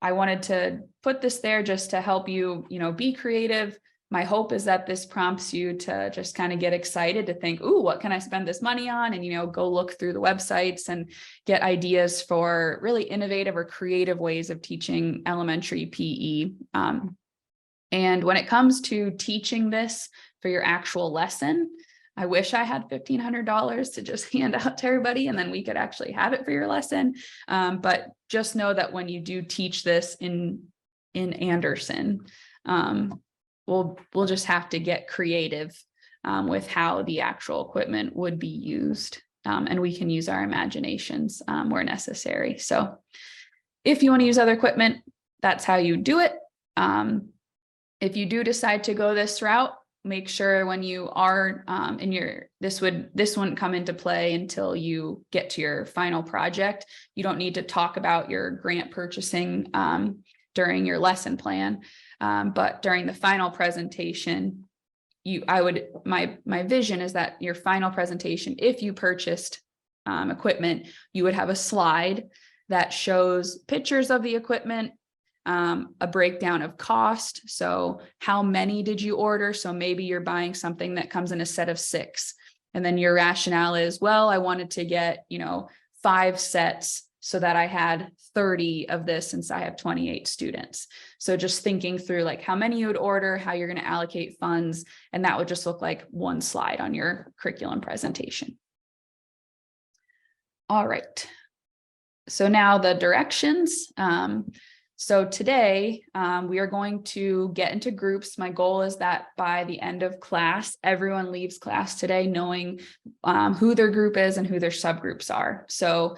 I wanted to put this there just to help you, be creative. My hope is that this prompts you to just kind of get excited to think, ooh, what can I spend this money on? And, go look through the websites and get ideas for really innovative or creative ways of teaching elementary PE. And when it comes to teaching this for your actual lesson, I wish I had $1,500 to just hand out to everybody and then we could actually have it for your lesson. But just know that when you do teach this in Anderson, we'll just have to get creative with how the actual equipment would be used. And we can use our imaginations where necessary. So if you want to use other equipment, that's how you do it. If you do decide to go this route, make sure when you are this wouldn't come into play until you get to your final project. You don't need to talk about your grant purchasing during your lesson plan, but during the final presentation, my vision is that your final presentation, if you purchased equipment, you would have a slide that shows pictures of the equipment, a breakdown of cost. So how many did you order? So maybe you're buying something that comes in a set of 6. And then your rationale is, well, I wanted to get, 5 sets so that I had 30 of this since I have 28 students. So just thinking through like how many you would order, how you're going to allocate funds, and that would just look like one slide on your curriculum presentation. All right. So now the directions. So today we are going to get into groups. My goal is that by the end of class, everyone leaves class today knowing who their group is and who their subgroups are. So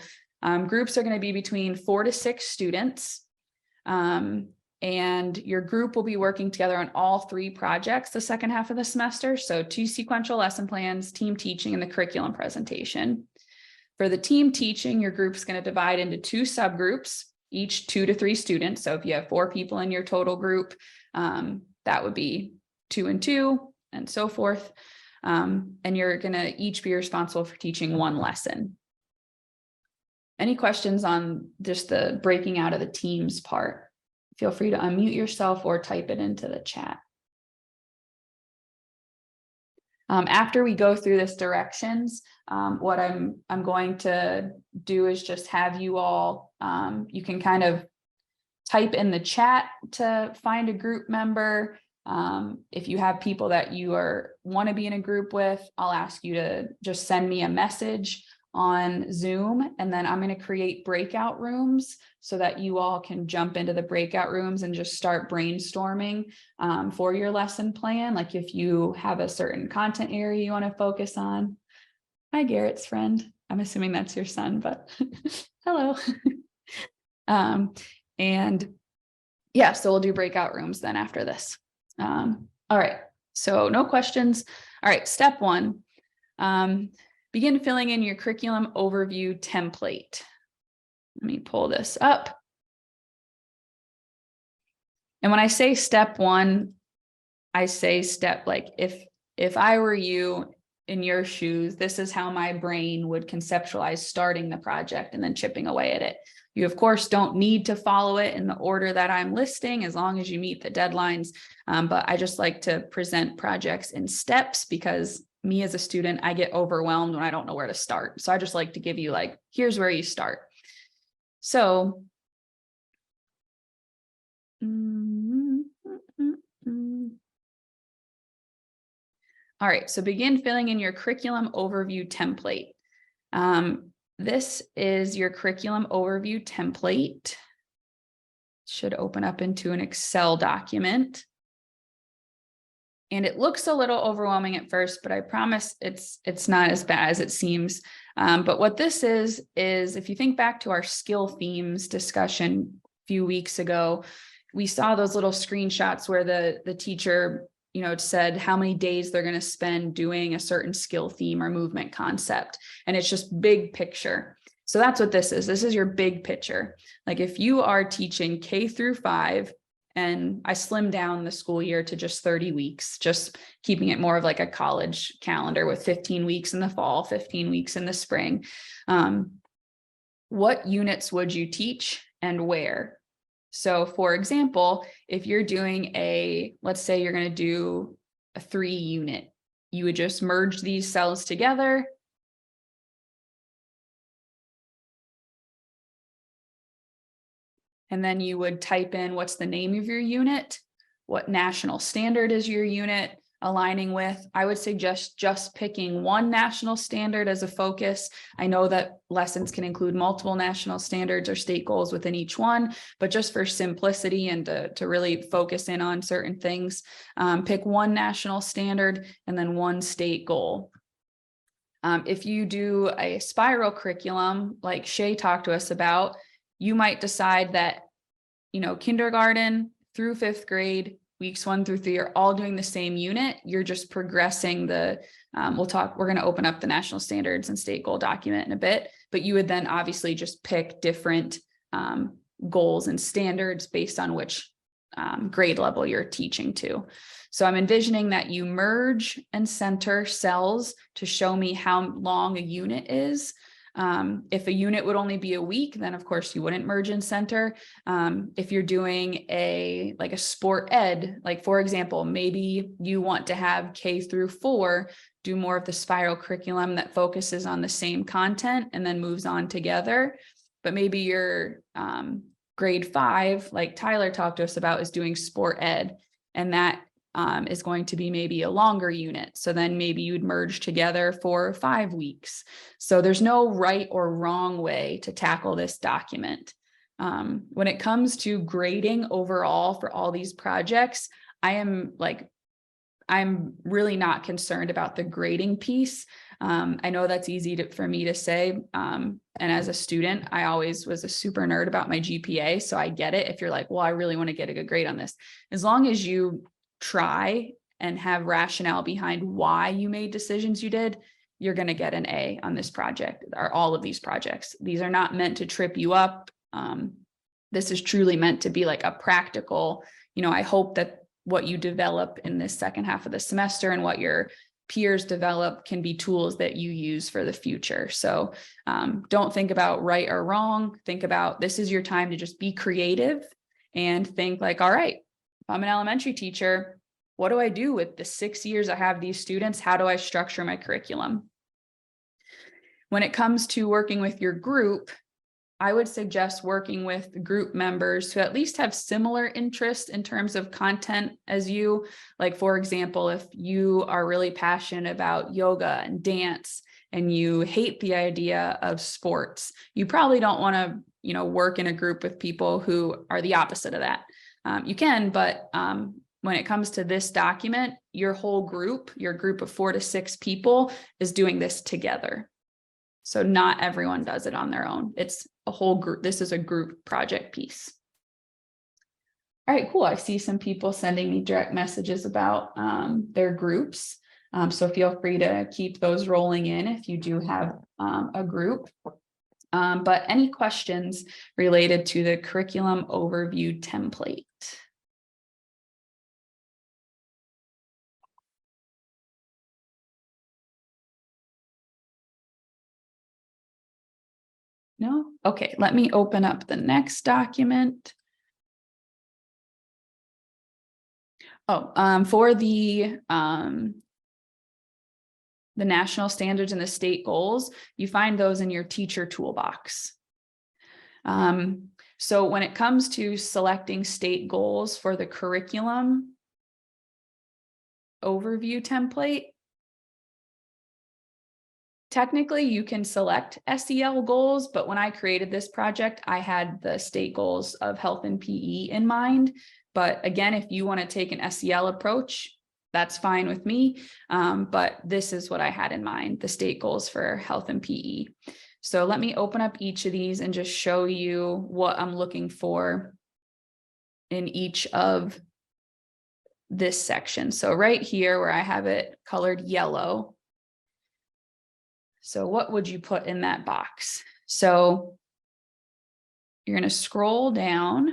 groups are going to be between 4 to 6 students. And your group will be working together on all 3 projects the second half of the semester. So 2 sequential lesson plans, team teaching, and the curriculum presentation. For the team teaching, your group is going to divide into 2 subgroups, each 2 to 3 students. So if you have 4 people in your total group, that would be 2 and 2 and so forth. And you're going to each be responsible for teaching 1 lesson. Any questions on just the breaking out of the teams part? Feel free to unmute yourself or type it into the chat. After we go through this directions, what I'm going to do is just have you all, you can kind of type in the chat to find a group member. If you have people that you want to be in a group with, I'll ask you to just send me a message on Zoom, and then I'm going to create breakout rooms so that you all can jump into the breakout rooms and just start brainstorming for your lesson plan. Like if you have a certain content area you want to focus on. Hi, Garrett's friend. I'm assuming that's your son, but hello. And yeah, so we'll do breakout rooms then after this. All right, so no questions. All right, step 1. Begin filling in your curriculum overview template. Let me pull this up. And when I say step 1, I say step, like if I were you in your shoes, this is how my brain would conceptualize starting the project and then chipping away at it. You, of course, don't need to follow it in the order that I'm listing as long as you meet the deadlines. But I just like to present projects in steps because me as a student, I get overwhelmed when I don't know where to start. So I just like to give you like, here's where you start. So all right, so begin filling in your curriculum overview template. This is your curriculum overview template. Should open up into an Excel document. And it looks a little overwhelming at first, but I promise it's not as bad as it seems. But what this is if you think back to our skill themes discussion a few weeks ago, we saw those little screenshots where the teacher, you know, said how many days they're going to spend doing a certain skill theme or movement concept. And it's just big picture. So that's what this is. This is your big picture. Like if you are teaching K-5, and I slimmed down the school year to just 30 weeks, just keeping it more of like a college calendar with 15 weeks in the fall, 15 weeks in the spring. What units would you teach and where? So for example, if you're doing let's say you're going to do a 3 unit, you would just merge these cells together. And then you would type in what's the name of your unit, what national standard is your unit aligning with. I would suggest just picking one national standard as a focus. I know that lessons can include multiple national standards or state goals within each one, but just for simplicity and to really focus in on certain things, pick one national standard and then one state goal. If you do a spiral curriculum, like Shay talked to us about, you might decide that, you know, kindergarten through 5th grade, weeks 1 through 3 are all doing the same unit. You're just progressing we're going to open up the national standards and state goal document in a bit, but you would then obviously just pick different goals and standards based on which grade level you're teaching to. So I'm envisioning that you merge and center cells to show me how long a unit is. If a unit would only be a week, then of course you wouldn't merge and center. If you're doing like a sport ed, like for example, maybe you want to have K-4 do more of the spiral curriculum that focuses on the same content and then moves on together. But maybe your grade 5, like Tyler talked to us about, is doing sport ed, and that is going to be maybe a longer unit. So then maybe you'd merge together for 5 weeks. So there's no right or wrong way to tackle this document. When it comes to grading overall for all these projects, I'm really not concerned about the grading piece. I know that's easy for me to say. And as a student, I always was a super nerd about my GPA. So I get it if you're like, well, I really want to get a good grade on this. As long as you try and have rationale behind why you made decisions you did, you're going to get an A on this project or all of these projects. These are not meant to trip you up. This is truly meant to be like a practical, you know, I hope that what you develop in this second half of the semester and what your peers develop can be tools that you use for the future. So don't think about right or wrong. Think about, this is your time to just be creative and think like, all right, if I'm an elementary teacher, what do I do with the 6 years I have these students? How do I structure my curriculum? When it comes to working with your group, I would suggest working with group members who at least have similar interests in terms of content as you. Like, for example, if you are really passionate about yoga and dance and you hate the idea of sports, you probably don't want to, you know, work in a group with people who are the opposite of that. You can, but when it comes to this document, your whole group, your group of 4 to 6 people is doing this together. So not everyone does it on their own. It's a whole group. This is a group project piece. All right, cool. I see some people sending me direct messages about their groups. So feel free to keep those rolling in if you do have a group. But any questions related to the curriculum overview template? No? Okay, let me open up the next document. Oh, for the national standards and the state goals, you find those in your teacher toolbox. So when it comes to selecting state goals for the curriculum overview template, technically you can select SEL goals, but when I created this project, I had the state goals of health and PE in mind. But again, if you want to take an SEL approach, that's fine with me. But this is what I had in mind, the state goals for health and PE. So let me open up each of these and just show you what I'm looking for in each of this section. So right here where I have it colored yellow. So what would you put in that box? So you're going to scroll down,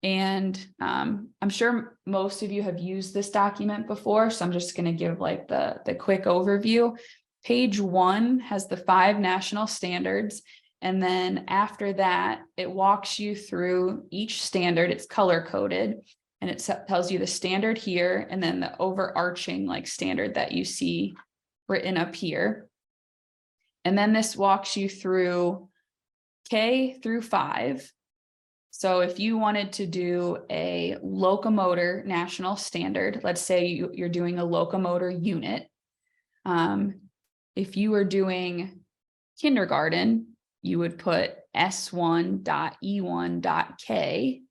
and I'm sure most of you have used this document before, so I'm just going to give like the quick overview. Page 1 has the 5 national standards, and then after that, it walks you through each standard. It's color coded, and it tells you the standard here, and then the overarching like standard that you see written up here. And then this walks you through K through 5. So if you wanted to do a locomotor national standard, let's say you're doing a locomotor unit. If you were doing kindergarten, you would put S1.E1.K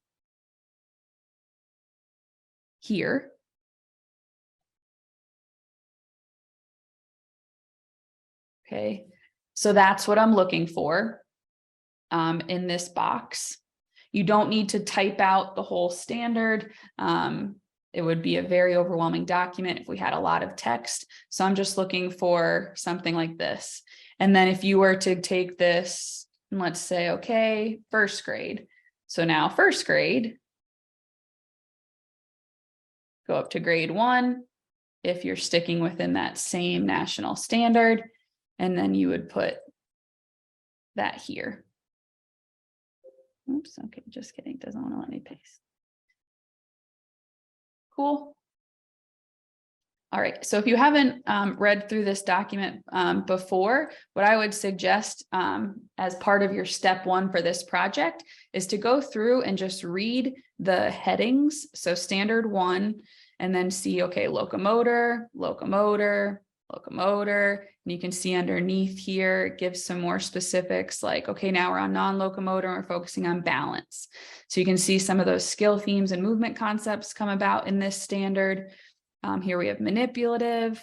here. Okay, so that's what I'm looking for in this box. You don't need to type out the whole standard. It would be a very overwhelming document if we had a lot of text. So I'm just looking for something like this. And then if you were to take this, and let's say, okay, first grade. So now first grade, go up to grade 1, if you're sticking within that same national standard, and then you would put that here. Oops, okay, just kidding, doesn't want to let me paste. Cool. All right, so if you haven't read through this document before, what I would suggest as part of your step 1 for this project is to go through and just read the headings. So standard 1, and then see, okay, locomotor, locomotor, locomotor, and you can see underneath here, it gives some more specifics like, okay, now we're on non-locomotor, and we're focusing on balance. So you can see some of those skill themes and movement concepts come about in this standard. Here we have manipulative.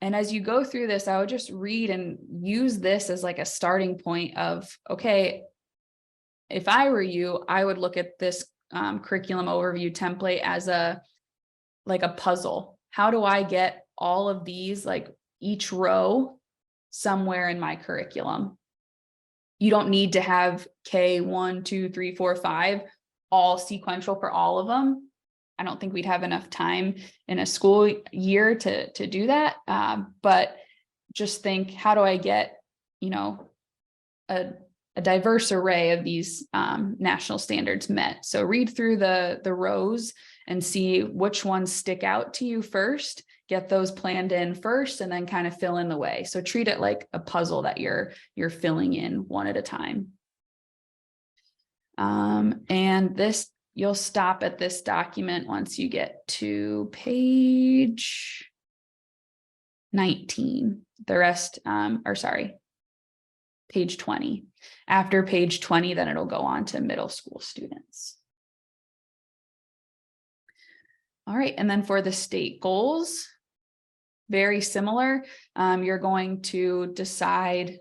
And as you go through this, I would just read and use this as like a starting point of, okay, if I were you, I would look at this curriculum overview template as like a puzzle. How do I get all of these, like each row somewhere in my curriculum? You don't need to have K1, 2, 3, 4, 5 all sequential for all of them. I don't think we'd have enough time in a school year to do that. But just think, how do I get, you know, a diverse array of these national standards met? So read through the rows and see which ones stick out to you first, get those planned in first, and then kind of fill in the way. So treat it like a puzzle that you're filling in one at a time. And this, you'll stop at this document once you get to page 19. The rest, or sorry, page 20. After page 20, then it'll go on to middle school students. All right, and then for the state goals, very similar. You're going to decide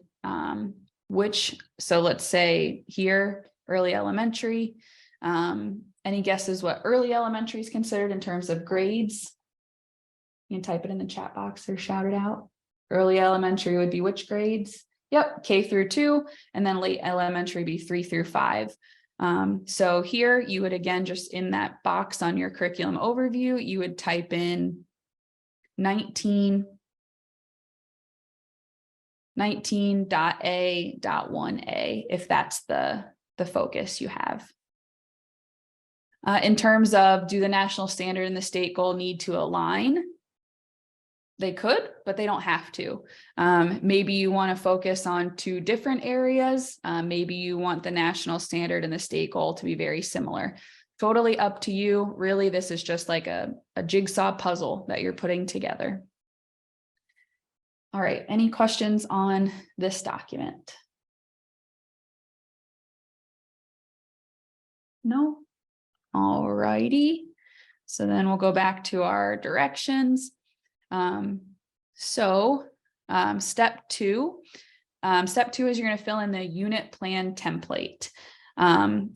which, so let's say here, early elementary. Any guesses what early elementary is considered in terms of grades? You can type it in the chat box or shout it out. Early elementary would be which grades? Yep, K through 2, and then late elementary be 3 through 5. So here you would, again, just in that box on your curriculum overview, you would type in 19 19.A.1a, if that's the focus you have. In terms of, do the national standard and the state goal need to align? They could, but they don't have to. Maybe you want to focus on two different areas. Maybe you want the national standard and the state goal to be very similar. Totally up to you. Really, this is just like a jigsaw puzzle that you're putting together. All right, any questions on this document? No? All righty. So then we'll go back to our directions. Step two is you're going to fill in the unit plan template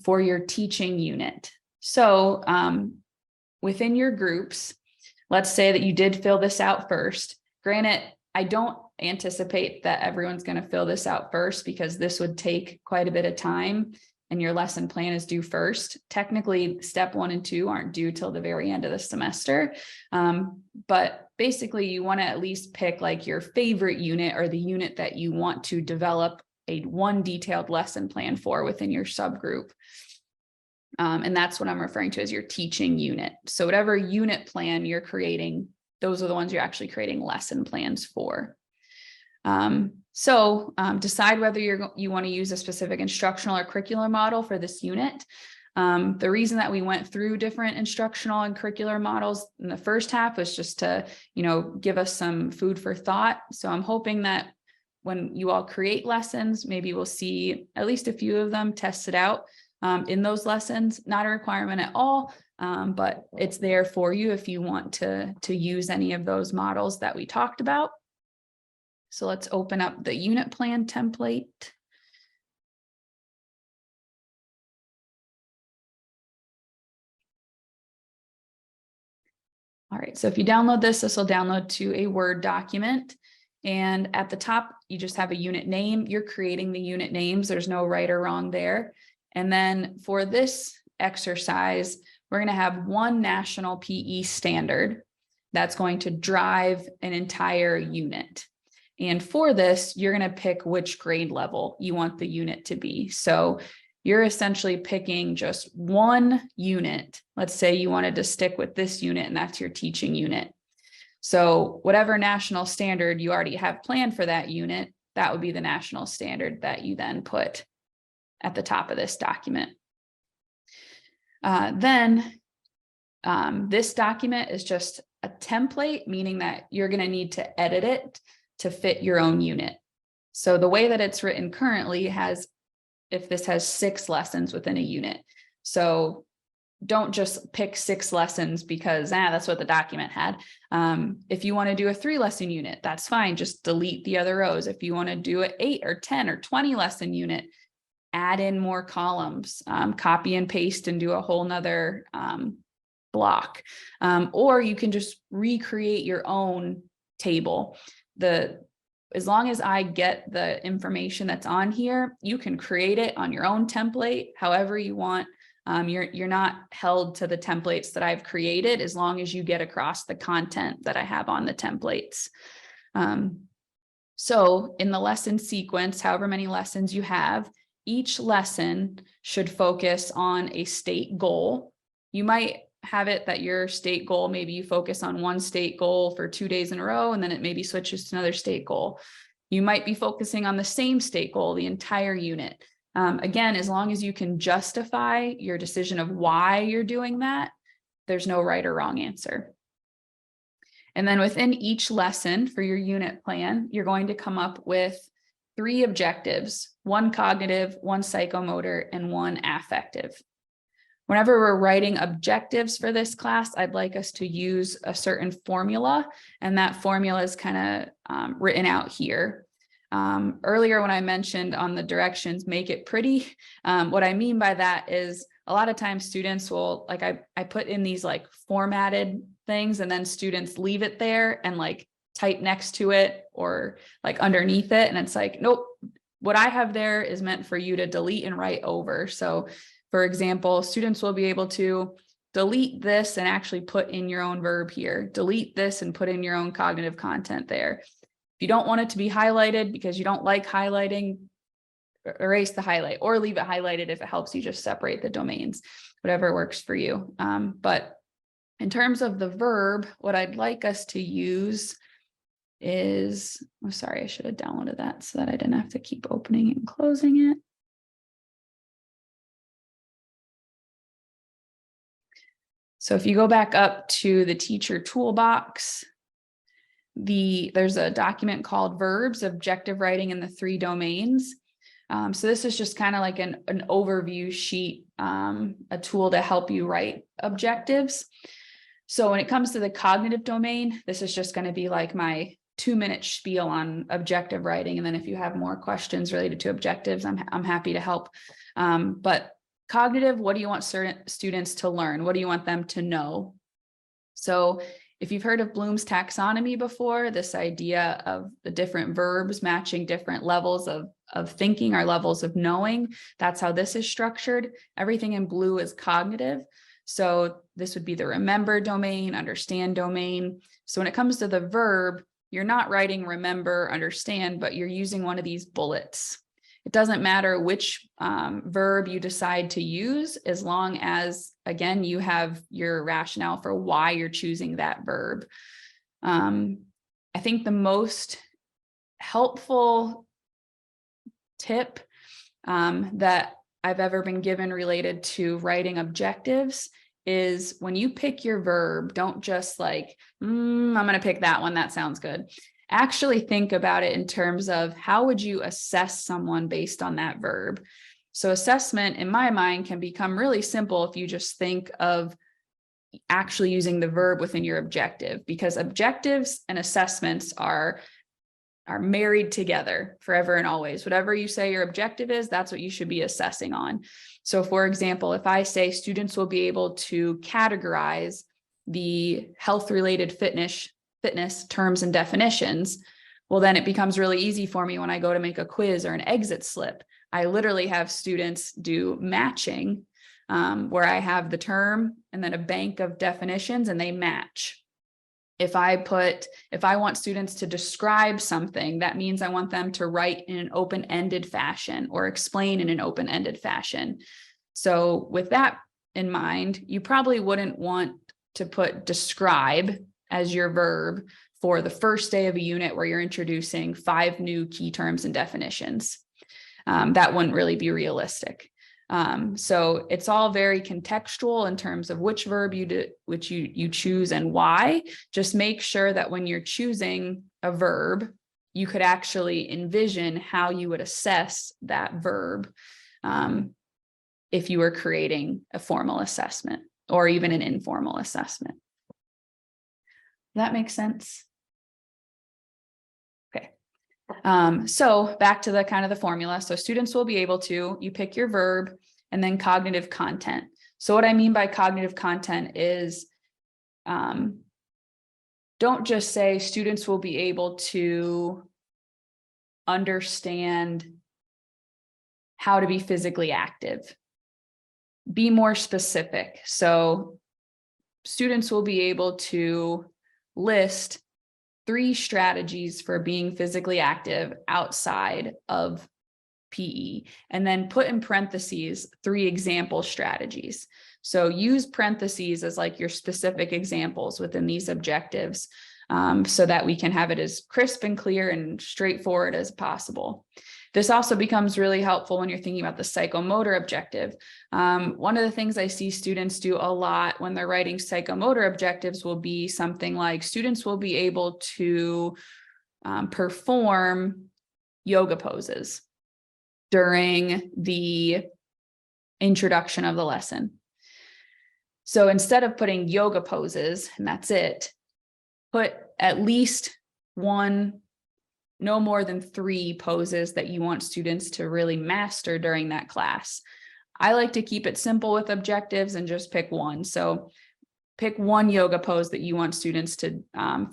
for your teaching unit. So within your groups, let's say that you did fill this out first. Granted, I don't anticipate that everyone's going to fill this out first because this would take quite a bit of time and your lesson plan is due first. Technically, step 1 and 2 aren't due till the very end of the semester. But basically you want to at least pick like your favorite unit or the unit that you want to develop one detailed lesson plan for within your subgroup. And that's what I'm referring to as your teaching unit. So whatever unit plan you're creating, those are the ones you're actually creating lesson plans for. Decide whether you want to use a specific instructional or curricular model for this unit. The reason that we went through different instructional and curricular models in the first half was just to, give us some food for thought. So I'm hoping that when you all create lessons, maybe we'll see at least a few of them tested out in those lessons. Not a requirement at all, but it's there for you if you want to use any of those models that we talked about. So let's open up the unit plan template. All right, so if you download this will download to a Word document. And at the top, you just have a unit name. You're creating the unit names. There's no right or wrong there. And then for this exercise, we're going to have one national PE standard that's going to drive an entire unit. And for this, you're going to pick which grade level you want the unit to be. So you're essentially picking just one unit. Let's say you wanted to stick with this unit and that's your teaching unit. So whatever national standard you already have planned for that unit, that would be the national standard that you then put at the top of this document. This document is just a template, meaning that you're going to need to edit it to fit your own unit. So the way that it's written currently if this has 6 lessons within a unit. So don't just pick 6 lessons because that's what the document had. If you want to do a 3-lesson unit, that's fine. Just delete the other rows. If you want to do an 8 or 10 or 20 lesson unit, add in more columns, copy and paste and do a whole nother block. Or you can just recreate your own table. As long as I get the information that's on here, you can create it on your own template, however you want. You're not held to the templates that I've created as long as you get across the content that I have on the templates. So in the lesson sequence, however many lessons you have, each lesson should focus on a state goal. You might have it that your state goal, maybe you focus on one state goal for 2 days in a row, and then it maybe switches to another state goal. You might be focusing on the same state goal, the entire unit. Again, as long as you can justify your decision of why you're doing that, there's no right or wrong answer. And then within each lesson for your unit plan, you're going to come up with 3 objectives, 1 cognitive, 1 psychomotor, and 1 affective. Whenever we're writing objectives for this class, I'd like us to use a certain formula, and that formula is kind of written out here. Earlier when I mentioned on the directions, make it pretty, what I mean by that is a lot of times students will, like I put in these like formatted things and then students leave it there and like type next to it or like underneath it. And it's like, nope, what I have there is meant for you to delete and write over. So for example, students will be able to delete this and actually put in your own verb here, delete this and put in your own cognitive content there. If you don't want it to be highlighted because you don't like highlighting, erase the highlight or leave it highlighted if it helps you just separate the domains, whatever works for you. But in terms of the verb, what I'd like us to use is, oh, sorry, I should have downloaded that so that I didn't have to keep opening and closing it. So if you go back up to the teacher toolbox, there's a document called Verbs, Objective Writing in the 3 Domains. So this is just kind of like an overview sheet, a tool to help you write objectives. So when it comes to the cognitive domain, this is just going to be like my 2-minute spiel on objective writing. And then if you have more questions related to objectives, I'm happy to help. But cognitive, what do you want certain students to learn? What do you want them to know? So if you've heard of Bloom's taxonomy before, this idea of the different verbs matching different levels of thinking or levels of knowing, that's how this is structured. Everything in blue is cognitive. So this would be the remember domain, understand domain. So when it comes to the verb, you're not writing remember, understand, but you're using one of these bullets. It doesn't matter which verb you decide to use, as long as, again, you have your rationale for why you're choosing that verb. I think the most helpful tip that I've ever been given related to writing objectives is when you pick your verb, don't just like, I'm going to pick that one. That sounds good. Actually think about it in terms of how would you assess someone based on that verb. So assessment, in my mind, can become really simple if you just think of actually using the verb within your objective, because objectives and assessments are married together forever and always. Whatever you say your objective is, that's what you should be assessing on. So for example, if I say students will be able to categorize the health-related fitness terms and definitions, well, then it becomes really easy for me when I go to make a quiz or an exit slip. I literally have students do matching, where I have the term and then a bank of definitions and they match. If I want students to describe something, that means I want them to write in an open-ended fashion or explain in an open-ended fashion. So with that in mind, you probably wouldn't want to put describe as your verb for the first day of a unit where you're introducing 5 new key terms and definitions. That wouldn't really be realistic. So it's all very contextual in terms of which verb you choose and why. Just make sure that when you're choosing a verb, you could actually envision how you would assess that verb if you were creating a formal assessment or even an informal assessment. Does that make sense? Okay. So back to the kind of the formula. So students will be able to, you pick your verb and then cognitive content. So what I mean by cognitive content is, don't just say students will be able to understand how to be physically active. Be more specific. So students will be able to list 3 strategies for being physically active outside of PE, and then put in parentheses 3 example strategies. So use parentheses as like your specific examples within these objectives, so that we can have it as crisp and clear and straightforward as possible. This also becomes really helpful when you're thinking about the psychomotor objective. One of the things I see students do a lot when they're writing psychomotor objectives will be something like students will be able to perform yoga poses during the introduction of the lesson. So instead of putting yoga poses and that's it, put at least 1, no more than 3 poses that you want students to really master during that class. I like to keep it simple with objectives and just pick 1. So pick 1 yoga pose that you want students to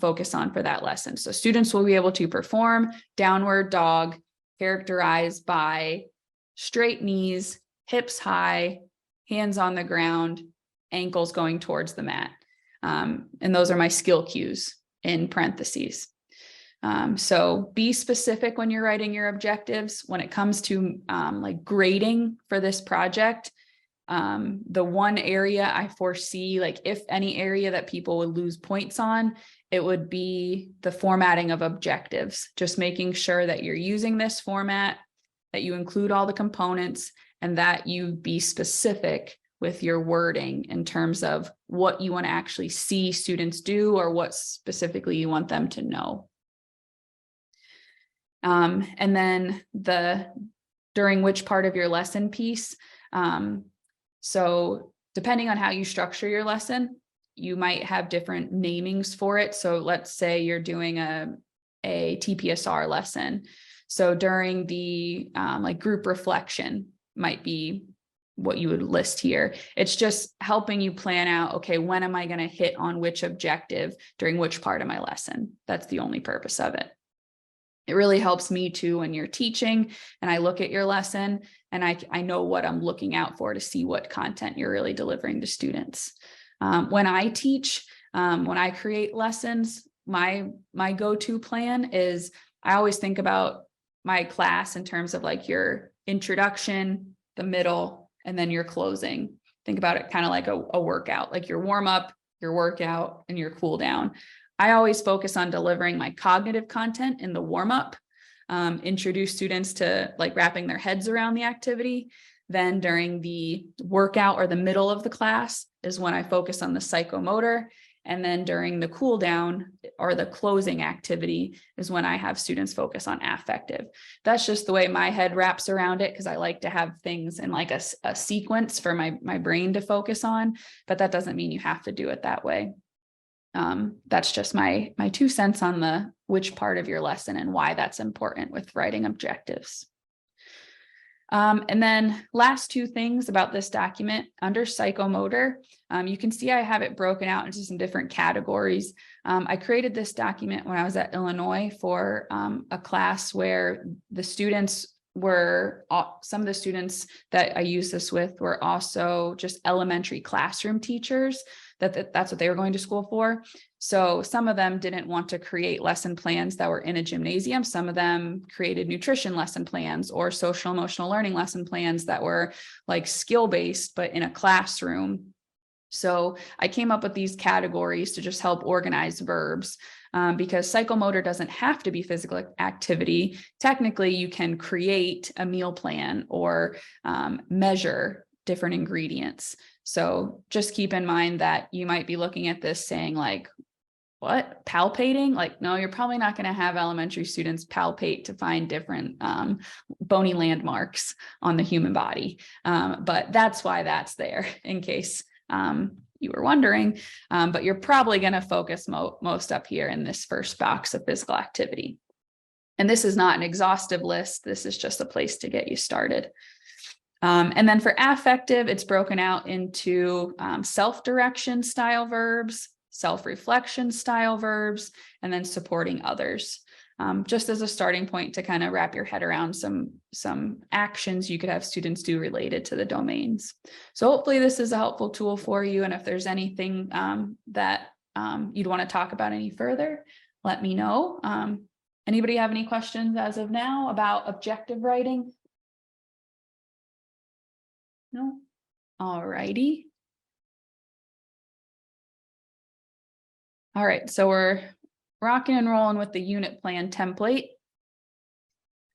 focus on for that lesson. So students will be able to perform downward dog, characterized by straight knees, hips high, hands on the ground, ankles going towards the mat. And those are my skill cues in parentheses. So be specific when you're writing your objectives. When it comes to like grading for this project, the one area I foresee, like if any area that people would lose points on, it would be the formatting of objectives, just making sure that you're using this format, that you include all the components, and that you be specific with your wording in terms of what you want to actually see students do or what specifically you want them to know. And then during which part of your lesson piece. So depending on how you structure your lesson, you might have different namings for it. So let's say you're doing a TPSR lesson. So during the like group reflection might be what you would list here. It's just helping you plan out, okay, when am I going to hit on which objective during which part of my lesson? That's the only purpose of it. It really helps me too when you're teaching and I look at your lesson and I know what I'm looking out for to see what content you're really delivering to students. When I teach, when I create lessons, my go-to plan is I always think about my class in terms of like your introduction, the middle, and then your closing. Think about it kind of like a workout, like your warm up, your workout, and your cool down. I always focus on delivering my cognitive content in the warm up, introduce students to like wrapping their heads around the activity. Then during the workout or the middle of the class is when I focus on the psychomotor. And then during the cool down or the closing activity is when I have students focus on affective. That's just the way my head wraps around it because I like to have things in like a sequence for my brain to focus on, but that doesn't mean you have to do it that way. That's just my 2 cents on which part of your lesson and why that's important with writing objectives. And then last 2 things about this document under psychomotor, you can see I have it broken out into some different categories. I created this document when I was at Illinois for a class where the students were, some of the students that I used this with were also just elementary classroom teachers. That's what they were going to school for. So some of them didn't want to create lesson plans that were in a gymnasium. Some of them created nutrition lesson plans or social emotional learning lesson plans that were like skill-based, but in a classroom. So I came up with these categories to just help organize verbs because psychomotor doesn't have to be physical activity. Technically, you can create a meal plan or measure different ingredients. So just keep in mind that you might be looking at this saying like, what, palpating? Like, no, you're probably not going to have elementary students palpate to find different bony landmarks on the human body. But that's why that's there in case you were wondering, but you're probably going to focus most up here in this first box of physical activity. And this is not an exhaustive list. This is just a place to get you started. And then for affective, it's broken out into self-direction style verbs, self-reflection style verbs, and then supporting others. Just as a starting point to kind of wrap your head around some actions you could have students do related to the domains. So hopefully this is a helpful tool for you. And if there's anything that you'd want to talk about any further, let me know. Anybody have any questions as of now about objective writing? No? All righty. All right, so we're rocking and rolling with the unit plan template.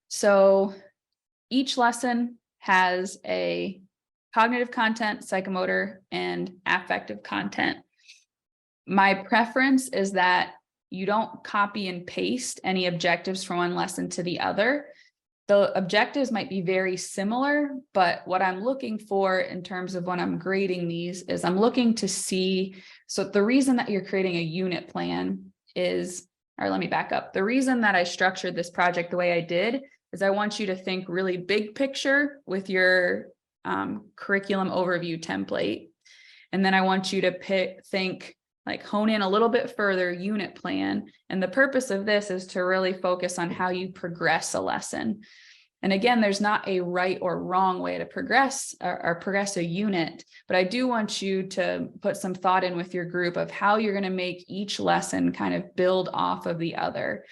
So each lesson has a cognitive content, psychomotor, and affective content. My preference is that you don't copy and paste any objectives from one lesson to the other. The objectives might be very similar, but what I'm looking for in terms of when I'm grading these is I'm looking to see, so the reason that you're creating a unit plan is, or let me back up. The reason that I structured this project the way I did is I want you to think really big picture with your curriculum overview template. And then I want you to think like hone in a little bit further unit plan. And the purpose of this is to really focus on how you progress a lesson. And again, there's not a right or wrong way to progress or progress a unit, but I do want you to put some thought in with your group of how you're going to make each lesson kind of build off of the other.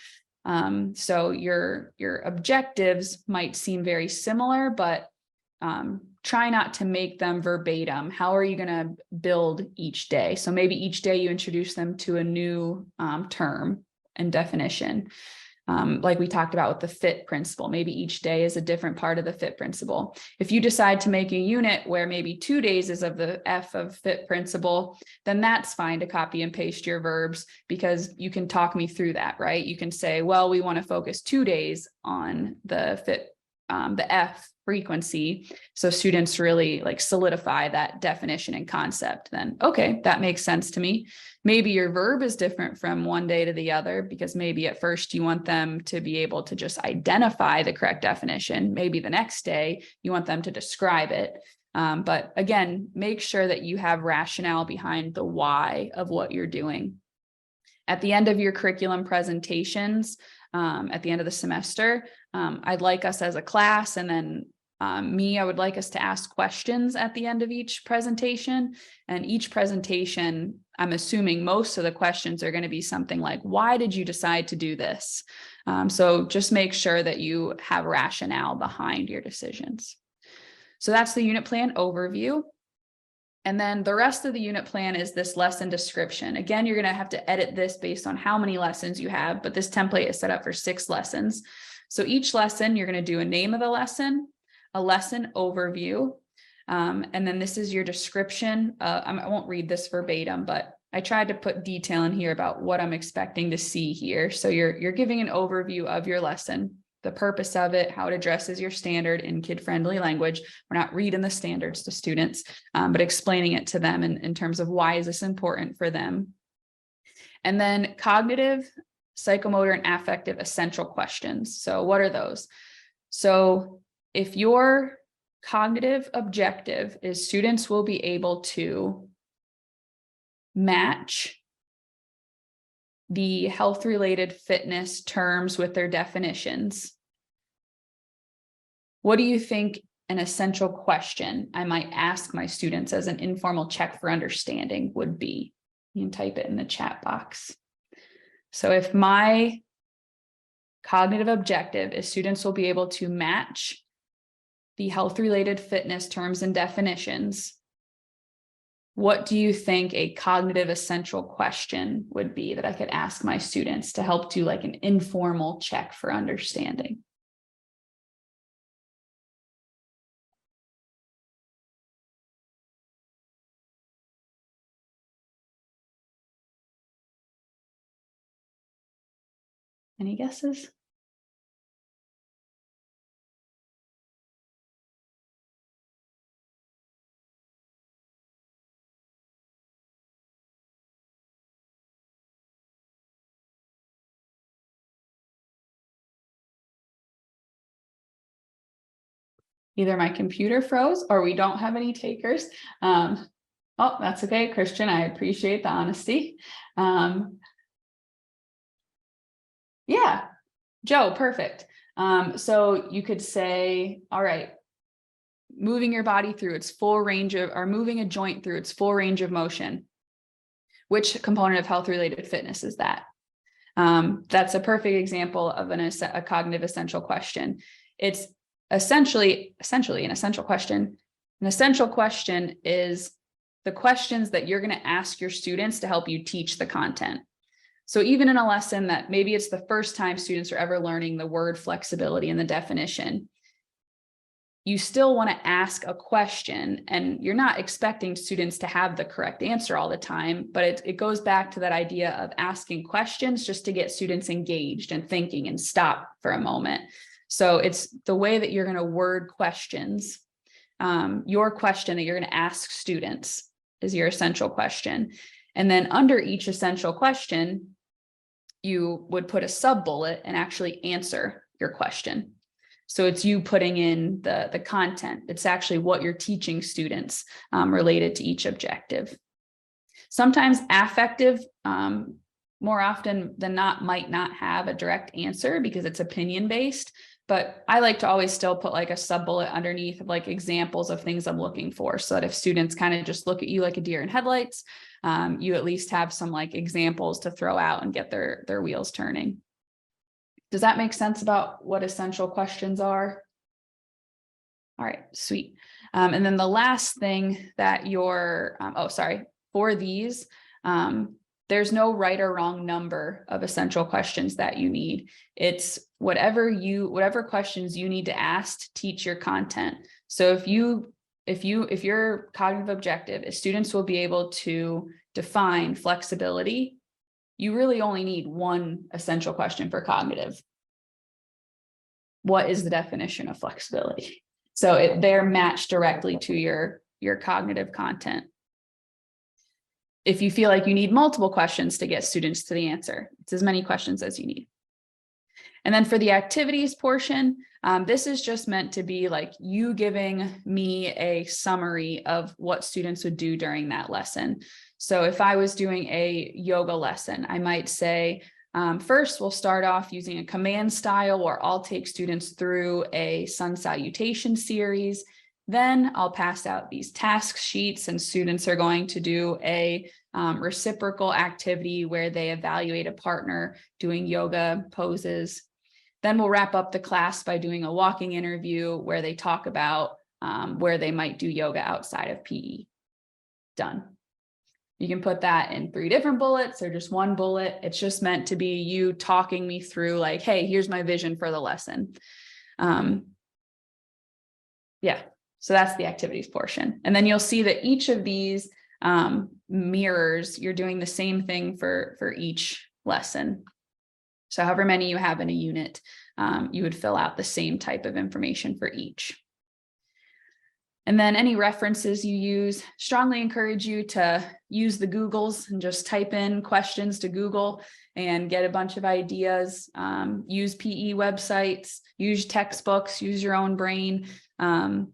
So your objectives might seem very similar, but try not to make them verbatim. How are you going to build each day? So maybe each day you introduce them to a new term and definition. Like we talked about with the FIT principle, maybe each day is a different part of the FIT principle. If you decide to make a unit where maybe 2 days is of the F of FIT principle, then that's fine to copy and paste your verbs, because you can talk me through that, right? You can say, well, we want to focus 2 days on the FIT, the F frequency. So students really like solidify that definition and concept. Then, okay, that makes sense to me. Maybe your verb is different from one day to the other, because maybe at first you want them to be able to just identify the correct definition. Maybe the next day you want them to describe it. But again, make sure that you have rationale behind the why of what you're doing. At the end of your curriculum presentations, at the end of the semester, I'd like us as a class, and then I would like us to ask questions at the end of each presentation. And each presentation, I'm assuming most of the questions are going to be something like, why did you decide to do this? So just make sure that you have rationale behind your decisions. So that's the unit plan overview. And then the rest of the unit plan is this lesson description. Again, you're going to have to edit this based on how many lessons you have, but this template is set up for 6 lessons. So each lesson, you're going to do a name of the lesson, a lesson overview, and then this is your description. I won't read this verbatim, but I tried to put detail in here about what I'm expecting to see here. So you're giving an overview of your lesson, the purpose of it, how it addresses your standard in kid-friendly language. We're not reading the standards to students, but explaining it to them in terms of why is this important for them. And then cognitive, psychomotor, and affective essential questions. So what are those? So if your cognitive objective is students will be able to match the health-related fitness terms with their definitions, what do you think an essential question I might ask my students as an informal check for understanding would be? You can type it in the chat box. So if my cognitive objective is students will be able to match the health-related fitness terms and definitions, what do you think a cognitive essential question would be that I could ask my students to help do like an informal check for understanding? Any guesses? Either my computer froze or we don't have any takers. Oh, that's okay, Christian. I appreciate the honesty. Yeah, Joe, perfect. So you could say, all right, moving your body through its full range of, or moving a joint through its full range of motion. Which component of health-related fitness is that? That's a perfect example of a cognitive essential question. It's essentially an essential question. An essential question is the questions that you're going to ask your students to help you teach the content. So even in a lesson that maybe it's the first time students are ever learning the word flexibility and the definition, you still want to ask a question, and you're not expecting students to have the correct answer all the time, but it goes back to that idea of asking questions just to get students engaged and thinking and stop for a moment. So it's the way that you're going to word questions. Your question that you're going to ask students is your essential question. And then under each essential question, you would put a sub bullet and actually answer your question. So it's you putting in the content. It's actually what you're teaching students related to each objective. Sometimes affective, more often than not, might not have a direct answer because it's opinion based. But I like to always still put like a sub bullet underneath of like examples of things I'm looking for, so that if students kind of just look at you like a deer in headlights, you at least have some like examples to throw out and get their wheels turning. Does that make sense about what essential questions are? All right, sweet. And then the last thing that for these, there's no right or wrong number of essential questions that you need. It's whatever questions you need to ask to teach your content. So if your cognitive objective is students will be able to define flexibility, you really only need one essential question for cognitive. What is the definition of flexibility? So they're matched directly to your cognitive content. If you feel like you need multiple questions to get students to the answer, it's as many questions as you need. And then for the activities portion, this is just meant to be like you giving me a summary of what students would do during that lesson. So if I was doing a yoga lesson, I might say, first, we'll start off using a command style where I'll take students through a sun salutation series. Then I'll pass out these task sheets and students are going to do a reciprocal activity where they evaluate a partner doing yoga poses. Then we'll wrap up the class by doing a walking interview where they talk about where they might do yoga outside of PE. Done. You can put that in 3 different bullets or just 1 bullet. It's just meant to be you talking me through like, hey, here's my vision for the lesson. Yeah, so that's the activities portion. And then you'll see that each of these mirrors, you're doing the same thing for each lesson. So however many you have in a unit, you would fill out the same type of information for each. And then any references you use, strongly encourage you to use the Googles and just type in questions to Google and get a bunch of ideas. Use PE websites, use textbooks, use your own brain, and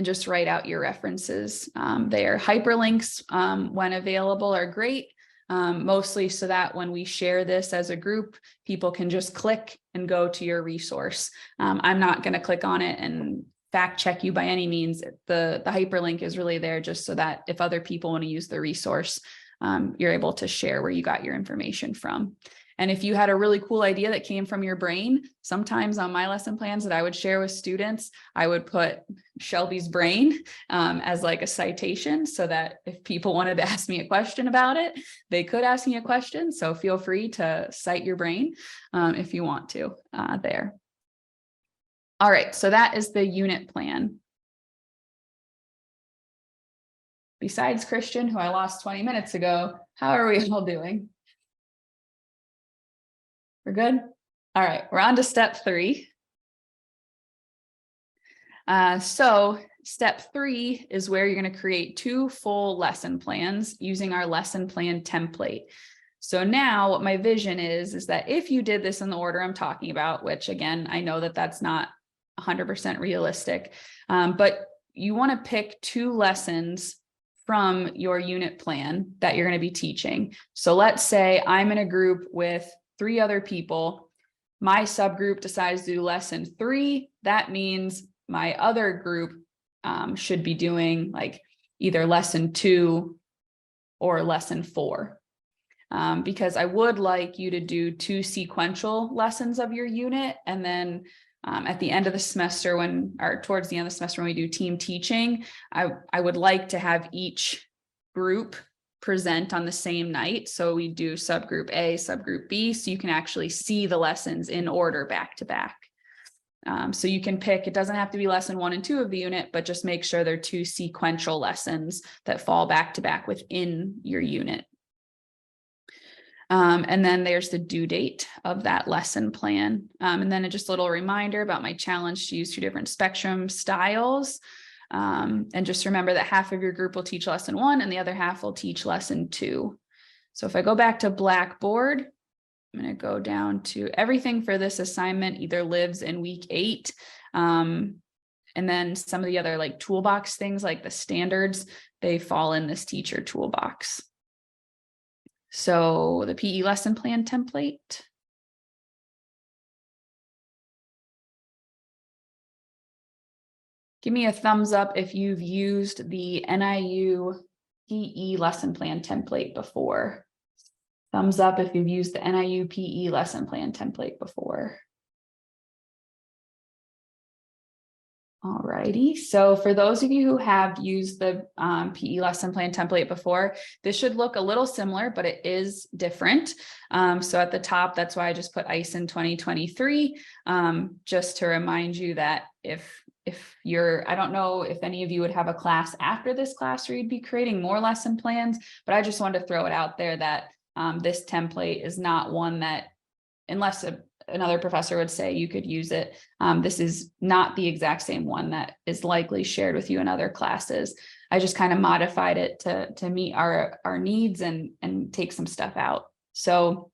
just write out your references there. Hyperlinks, when available, are great, mostly so that when we share this as a group, people can just click and go to your resource. I'm not going to click on it and fact check you by any means. The hyperlink is really there just so that if other people want to use the resource, you're able to share where you got your information from. And if you had a really cool idea that came from your brain, sometimes on my lesson plans that I would share with students, I would put Shelby's brain as like a citation so that if people wanted to ask me a question about it, they could ask me a question. So feel free to cite your brain if you want to there. All right, so that is the unit plan. Besides Christian, who I lost 20 minutes ago, how are we all doing? We're good? All right, we're on to step 3. So step 3 is where you're going to create 2 full lesson plans using our lesson plan template. So now what my vision is that if you did this in the order I'm talking about, which again, I know that that's not 100% realistic, but you want to pick 2 lessons from your unit plan that you're going to be teaching. So let's say I'm in a group with 3 other people. My subgroup decides to do lesson 3. That means my other group should be doing like either lesson 2 or lesson 4. Because I would like you to do 2 sequential lessons of your unit. And then at the end of the semester towards the end of the semester, when we do team teaching, I would like to have each group present on the same night. So we do subgroup A, subgroup B, so you can actually see the lessons in order back to back. So you can pick, it doesn't have to be lesson 1 and 2 of the unit, but just make sure they're 2 sequential lessons that fall back to back within your unit. And then there's the due date of that lesson plan. And then just a little reminder about my challenge to use 2 different spectrum styles. And just remember that half of your group will teach lesson 1 and the other half will teach lesson 2. So if I go back to Blackboard, I'm going to go down to everything for this assignment either lives in week 8. And then some of the other like toolbox things like the standards, they fall in this teacher toolbox. So the PE lesson plan template. Give me a thumbs up if you've used the NIU PE lesson plan template before. Thumbs up if you've used the NIU PE lesson plan template before. Alrighty, so for those of you who have used the PE lesson plan template before, this should look a little similar, but it is different. So at the top, that's why I just put ICE in 2023, just to remind you that if you're, I don't know if any of you would have a class after this class where you'd be creating more lesson plans, but I just wanted to throw it out there that this template is not one that, unless another professor would say you could use it. This is not the exact same one that is likely shared with you in other classes. I just kind of modified it to meet our needs and take some stuff out. So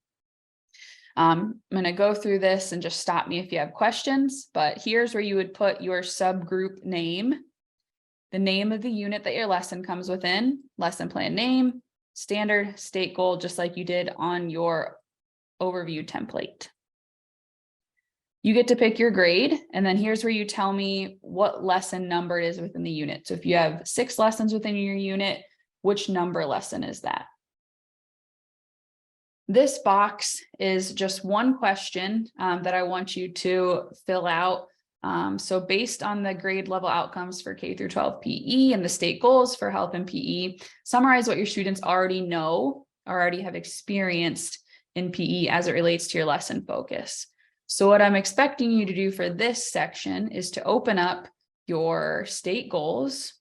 I'm going to go through this and just stop me if you have questions, but here's where you would put your subgroup name, the name of the unit that your lesson comes within, lesson plan name, standard, state goal, just like you did on your overview template. You get to pick your grade, and then here's where you tell me what lesson number it is within the unit. So if you have 6 lessons within your unit, which number lesson is that? This box is just one question that I want you to fill out. So based on the grade level outcomes for K through 12 PE and the state goals for health and PE, summarize what your students already know or already have experienced in PE as it relates to your lesson focus. So what I'm expecting you to do for this section is to open up your state goals.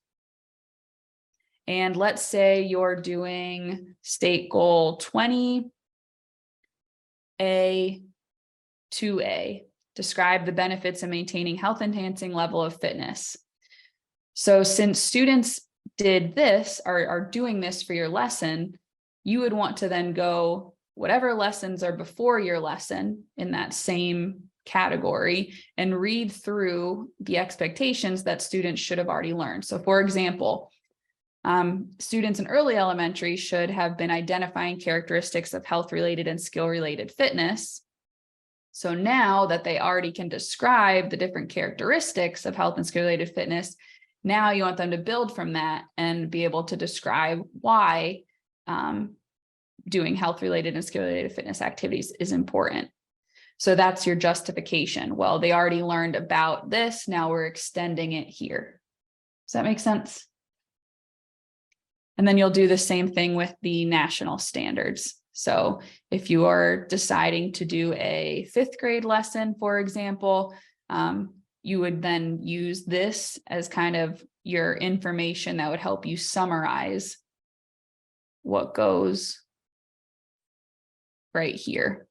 And let's say you're doing state goal 20, A, 2A. Describe the benefits of maintaining health enhancing level of fitness. So since students did this, are doing this for your lesson, you would want to then go whatever lessons are before your lesson in that same category and read through the expectations that students should have already learned. So for example, students in early elementary should have been identifying characteristics of health-related and skill-related fitness. So now that they already can describe the different characteristics of health and skill-related fitness, now you want them to build from that and be able to describe why doing health-related and skill-related fitness activities is important. So that's your justification. Well, they already learned about this. Now we're extending it here. Does that make sense? And then you'll do the same thing with the national standards. So if you are deciding to do a 5th grade lesson, for example, you would then use this as kind of your information that would help you summarize what goes right here.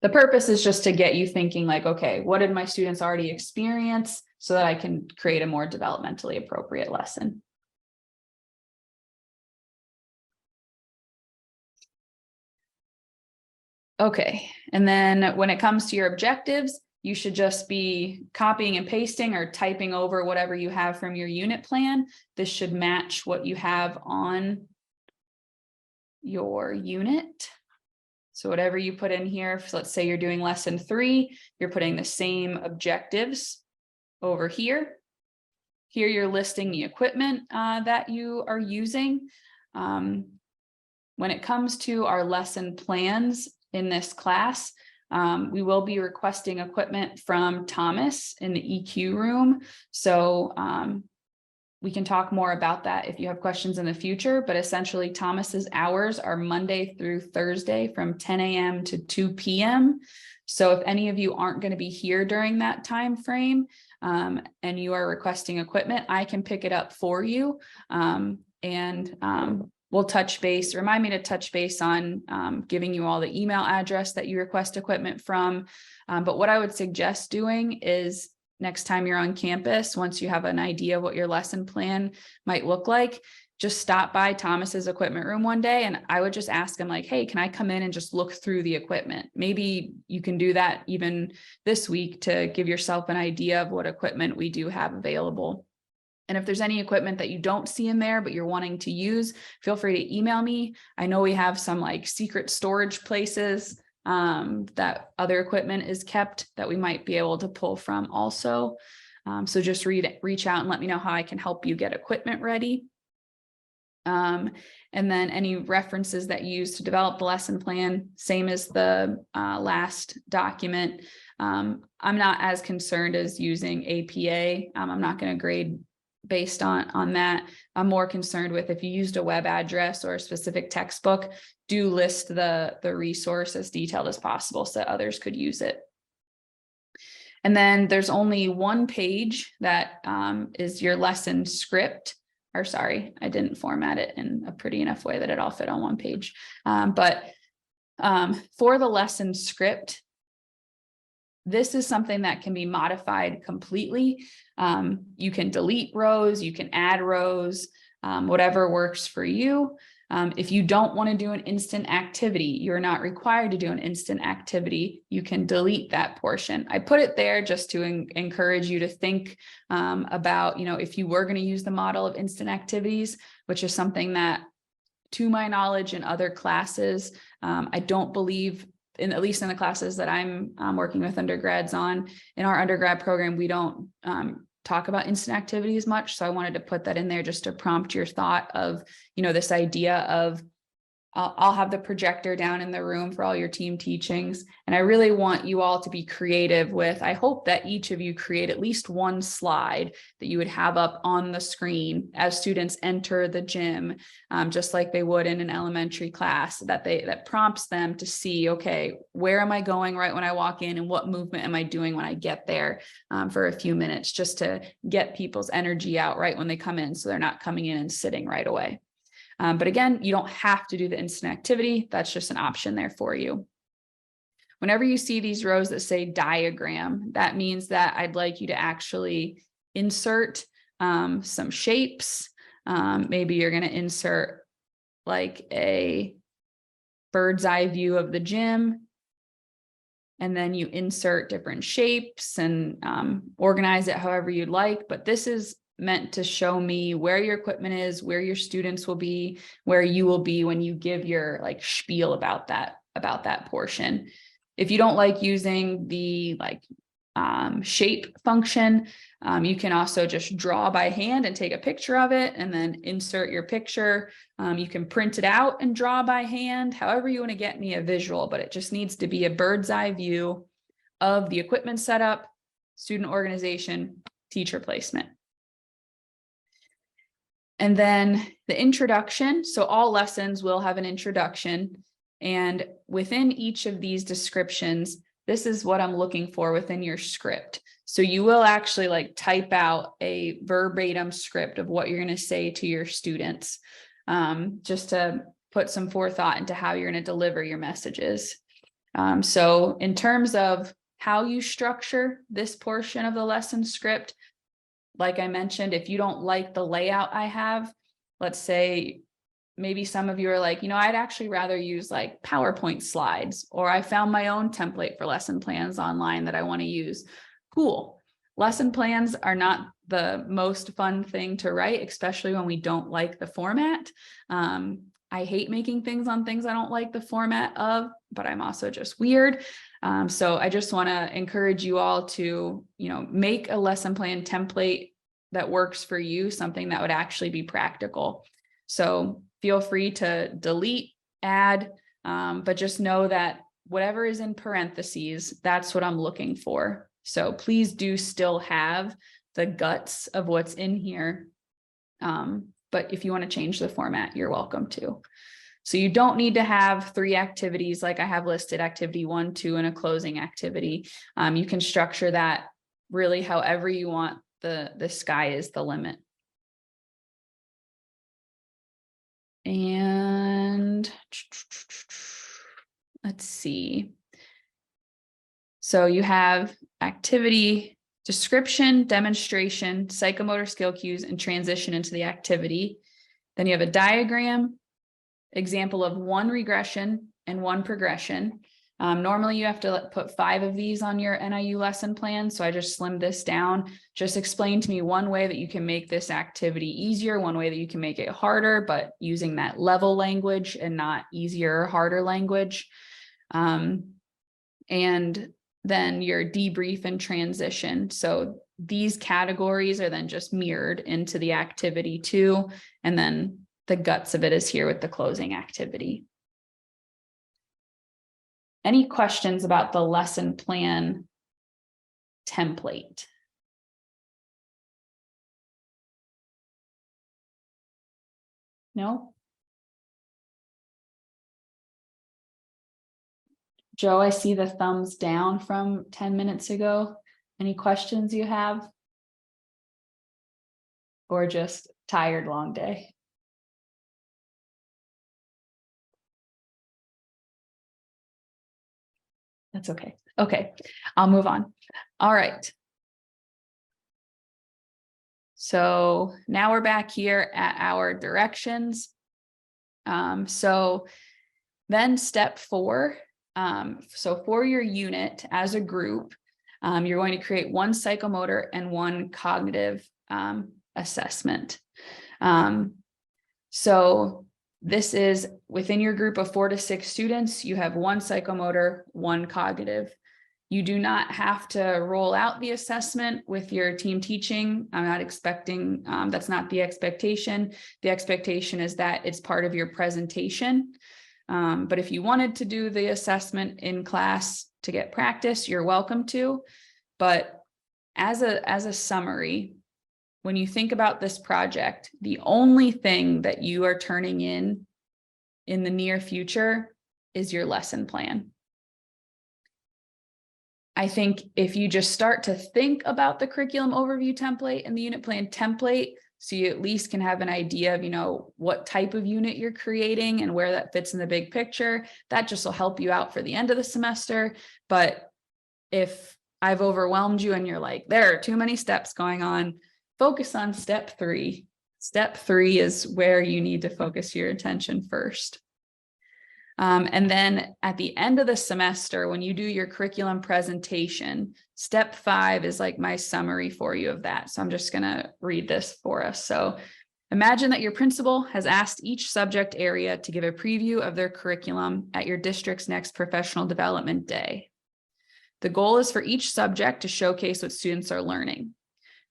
The purpose is just to get you thinking like, okay, what did my students already experience so that I can create a more developmentally appropriate lesson? Okay, and then when it comes to your objectives, you should just be copying and pasting or typing over whatever you have from your unit plan. This should match what you have on your unit. So whatever you put in here, so let's say you're doing lesson 3, you're putting the same objectives over here. Here you're listing the equipment that you are using. When it comes to our lesson plans in this class, we will be requesting equipment from Thomas in the EQ room. So we can talk more about that if you have questions in the future, but essentially Thomas's hours are Monday through Thursday from 10 a.m. to 2 p.m. So if any of you aren't going to be here during that time frame and you are requesting equipment, I can pick it up for you we'll touch base. Remind me to touch base on giving you all the email address that you request equipment from. But what I would suggest doing is next time you're on campus, once you have an idea of what your lesson plan might look like, just stop by Thomas's equipment room one day. And I would just ask him like, hey, can I come in and just look through the equipment? Maybe you can do that even this week to give yourself an idea of what equipment we do have available. And if there's any equipment that you don't see in there, but you're wanting to use, feel free to email me. I know we have some like secret storage places that other equipment is kept that we might be able to pull from also. So just reach out and let me know how I can help you get equipment ready. And then any references that you use to develop the lesson plan, same as the last document. I'm not as concerned as using APA. I'm not going to grade based on that. I'm more concerned with if you used a web address or a specific textbook, do list the resource as detailed as possible so that others could use it. And then there's only one page that is your lesson script. Or sorry, I didn't format it in a pretty enough way that it all fit on one page. But for the lesson script, this is something that can be modified completely. You can delete rows, you can add rows, whatever works for you. If you don't want to do an instant activity, you're not required to do an instant activity. You can delete that portion. I put it there just to encourage you to think about, if you were going to use the model of instant activities, which is something that, to my knowledge, in other classes, I don't believe, at least in the classes that I'm working with undergrads on, in our undergrad program, we don't talk about instant activities much. So I wanted to put that in there just to prompt your thought of, this idea of I'll have the projector down in the room for all your team teachings. And I really want you all to be creative with, I hope that each of you create at least one slide that you would have up on the screen as students enter the gym, just like they would in an elementary class, that prompts them to see, okay, where am I going right when I walk in, and what movement am I doing when I get there, for a few minutes, just to get people's energy out right when they come in, so they're not coming in and sitting right away. But again, you don't have to do the instant activity. That's just an option there for you. Whenever you see these rows that say diagram, that means that I'd like you to actually insert some shapes. Maybe you're going to insert like a bird's eye view of the gym, and then you insert different shapes and organize it however you'd like. But this is meant to show me where your equipment is, where your students will be, where you will be when you give your spiel about that portion. If you don't like using the shape function, you can also just draw by hand and take a picture of it and then insert your picture. You can print it out and draw by hand, however you want to get me a visual, but it just needs to be a bird's eye view of the equipment setup, student organization, teacher placement. And then the introduction. So all lessons will have an introduction. And within each of these descriptions, this is what I'm looking for within your script. So you will actually type out a verbatim script of what you're going to say to your students, just to put some forethought into how you're going to deliver your messages. So in terms of how you structure this portion of the lesson script, like I mentioned, if you don't like the layout I have, let's say maybe some of you are like, I'd actually rather use PowerPoint slides, or I found my own template for lesson plans online that I want to use. Cool. Lesson plans are not the most fun thing to write, especially when we don't like the format. I hate making things on things I don't like the format of, but I'm also just weird. So I just want to encourage you all to, make a lesson plan template that works for you, something that would actually be practical. So feel free to delete, add, but just know that whatever is in parentheses, that's what I'm looking for. So please do still have the guts of what's in here. But if you want to change the format, you're welcome to. So you don't need to have 3 activities like I have listed, activity 1, 2, and a closing activity. You can structure that really however you want. The sky is the limit. And let's see. So you have activity, description, demonstration, psychomotor skill cues, and transition into the activity. Then you have a diagram, example of 1 regression and 1 progression. Normally you have to put 5 of these on your NIU lesson plan. So I just slimmed this down. Just explain to me one way that you can make this activity easier, one way that you can make it harder, but using that level language and not easier or harder language. And then your debrief and transition. So these categories are then just mirrored into the activity 2. And then the guts of it is here with the closing activity. Any questions about the lesson plan template? No? Joe, I see the thumbs down from 10 minutes ago. Any questions you have? Or just tired long day? That's okay. Okay, I'll move on. All right. So now we're back here at our directions. So then step 4. So for your unit as a group, you're going to create one psychomotor and one cognitive assessment. So this is within your group of 4 to 6 students, you have one psychomotor, one cognitive. You do not have to roll out the assessment with your team teaching. I'm not expecting, that's not the expectation. The expectation is that it's part of your presentation. But if you wanted to do the assessment in class to get practice, you're welcome to. But as a summary, when you think about this project, the only thing that you are turning in the near future is your lesson plan. I think if you just start to think about the curriculum overview template and the unit plan template, so you at least can have an idea of, you know, what type of unit you're creating and where that fits in the big picture, that just will help you out for the end of the semester. But if I've overwhelmed you and you're like, there are too many steps going on, focus on step 3. Step 3 is where you need to focus your attention first. And then at the end of the semester, when you do your curriculum presentation, step 5 is like my summary for you of that. So I'm just going to read this for us. So imagine that your principal has asked each subject area to give a preview of their curriculum at your district's next professional development day. The goal is for each subject to showcase what students are learning.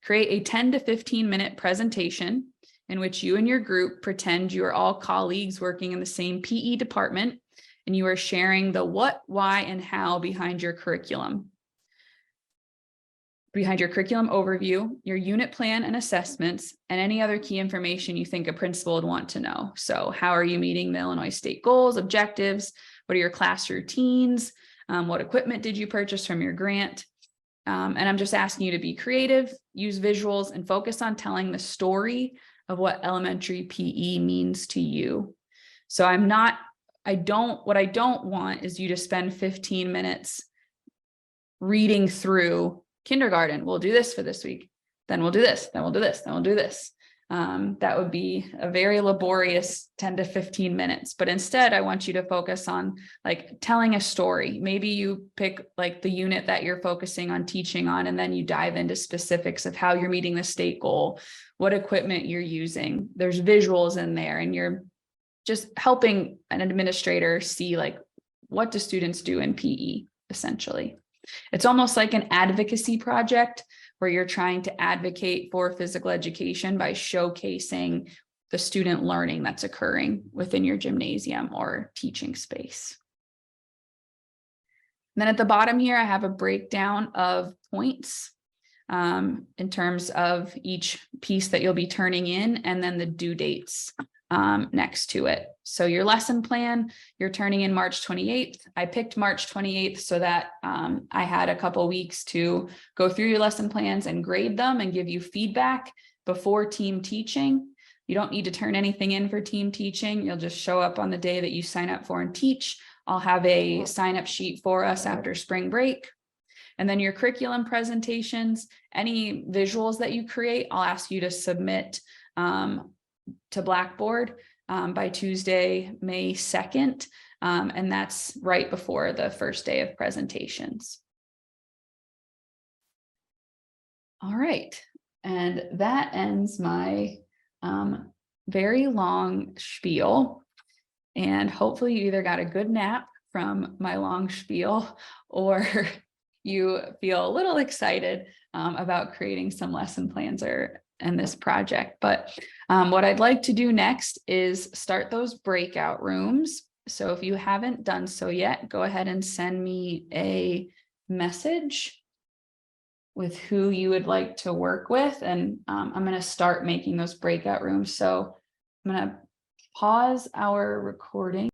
Create a 10 to 15 minute presentation in which you and your group pretend you are all colleagues working in the same PE department, and you are sharing the what, why, and how behind your curriculum. Behind your curriculum overview, your unit plan and assessments, and any other key information you think a principal would want to know. So how are you meeting the Illinois state goals, objectives? What are your class routines? What equipment did you purchase from your grant? And I'm just asking you to be creative, use visuals, and focus on telling the story of what elementary PE means to you. So what I don't want is you to spend 15 minutes reading through kindergarten. We'll do this for this week. Then we'll do this. Then we'll do this. Then we'll do this. That would be a very laborious 10 to 15 minutes. But instead, I want you to focus on like telling a story. Maybe you pick like the unit that you're focusing on teaching on, and then you dive into specifics of how you're meeting the state goal, what equipment you're using. There's visuals in there, and you're just helping an administrator see like, what do students do in PE, essentially. It's almost like an advocacy project where you're trying to advocate for physical education by showcasing the student learning that's occurring within your gymnasium or teaching space. And then at the bottom here, I have a breakdown of points in terms of each piece that you'll be turning in, and then the due dates next to it. So your lesson plan, you're turning in March 28th. I picked March 28th so that I had a couple weeks to go through your lesson plans and grade them and give you feedback before team teaching. You don't need to turn anything in for team teaching. You'll just show up on the day that you sign up for and teach. I'll have a sign up sheet for us after spring break. And then your curriculum presentations, any visuals that you create, I'll ask you to submit to Blackboard by Tuesday, May 2nd. And that's right before the first day of presentations. All right. And that ends my very long spiel. And hopefully you either got a good nap from my long spiel or you feel a little excited about creating some lesson plans in this project. But what I'd like to do next is start those breakout rooms. So if you haven't done so yet, go ahead and send me a message with who you would like to work with. And I'm going to start making those breakout rooms. So I'm going to pause our recording.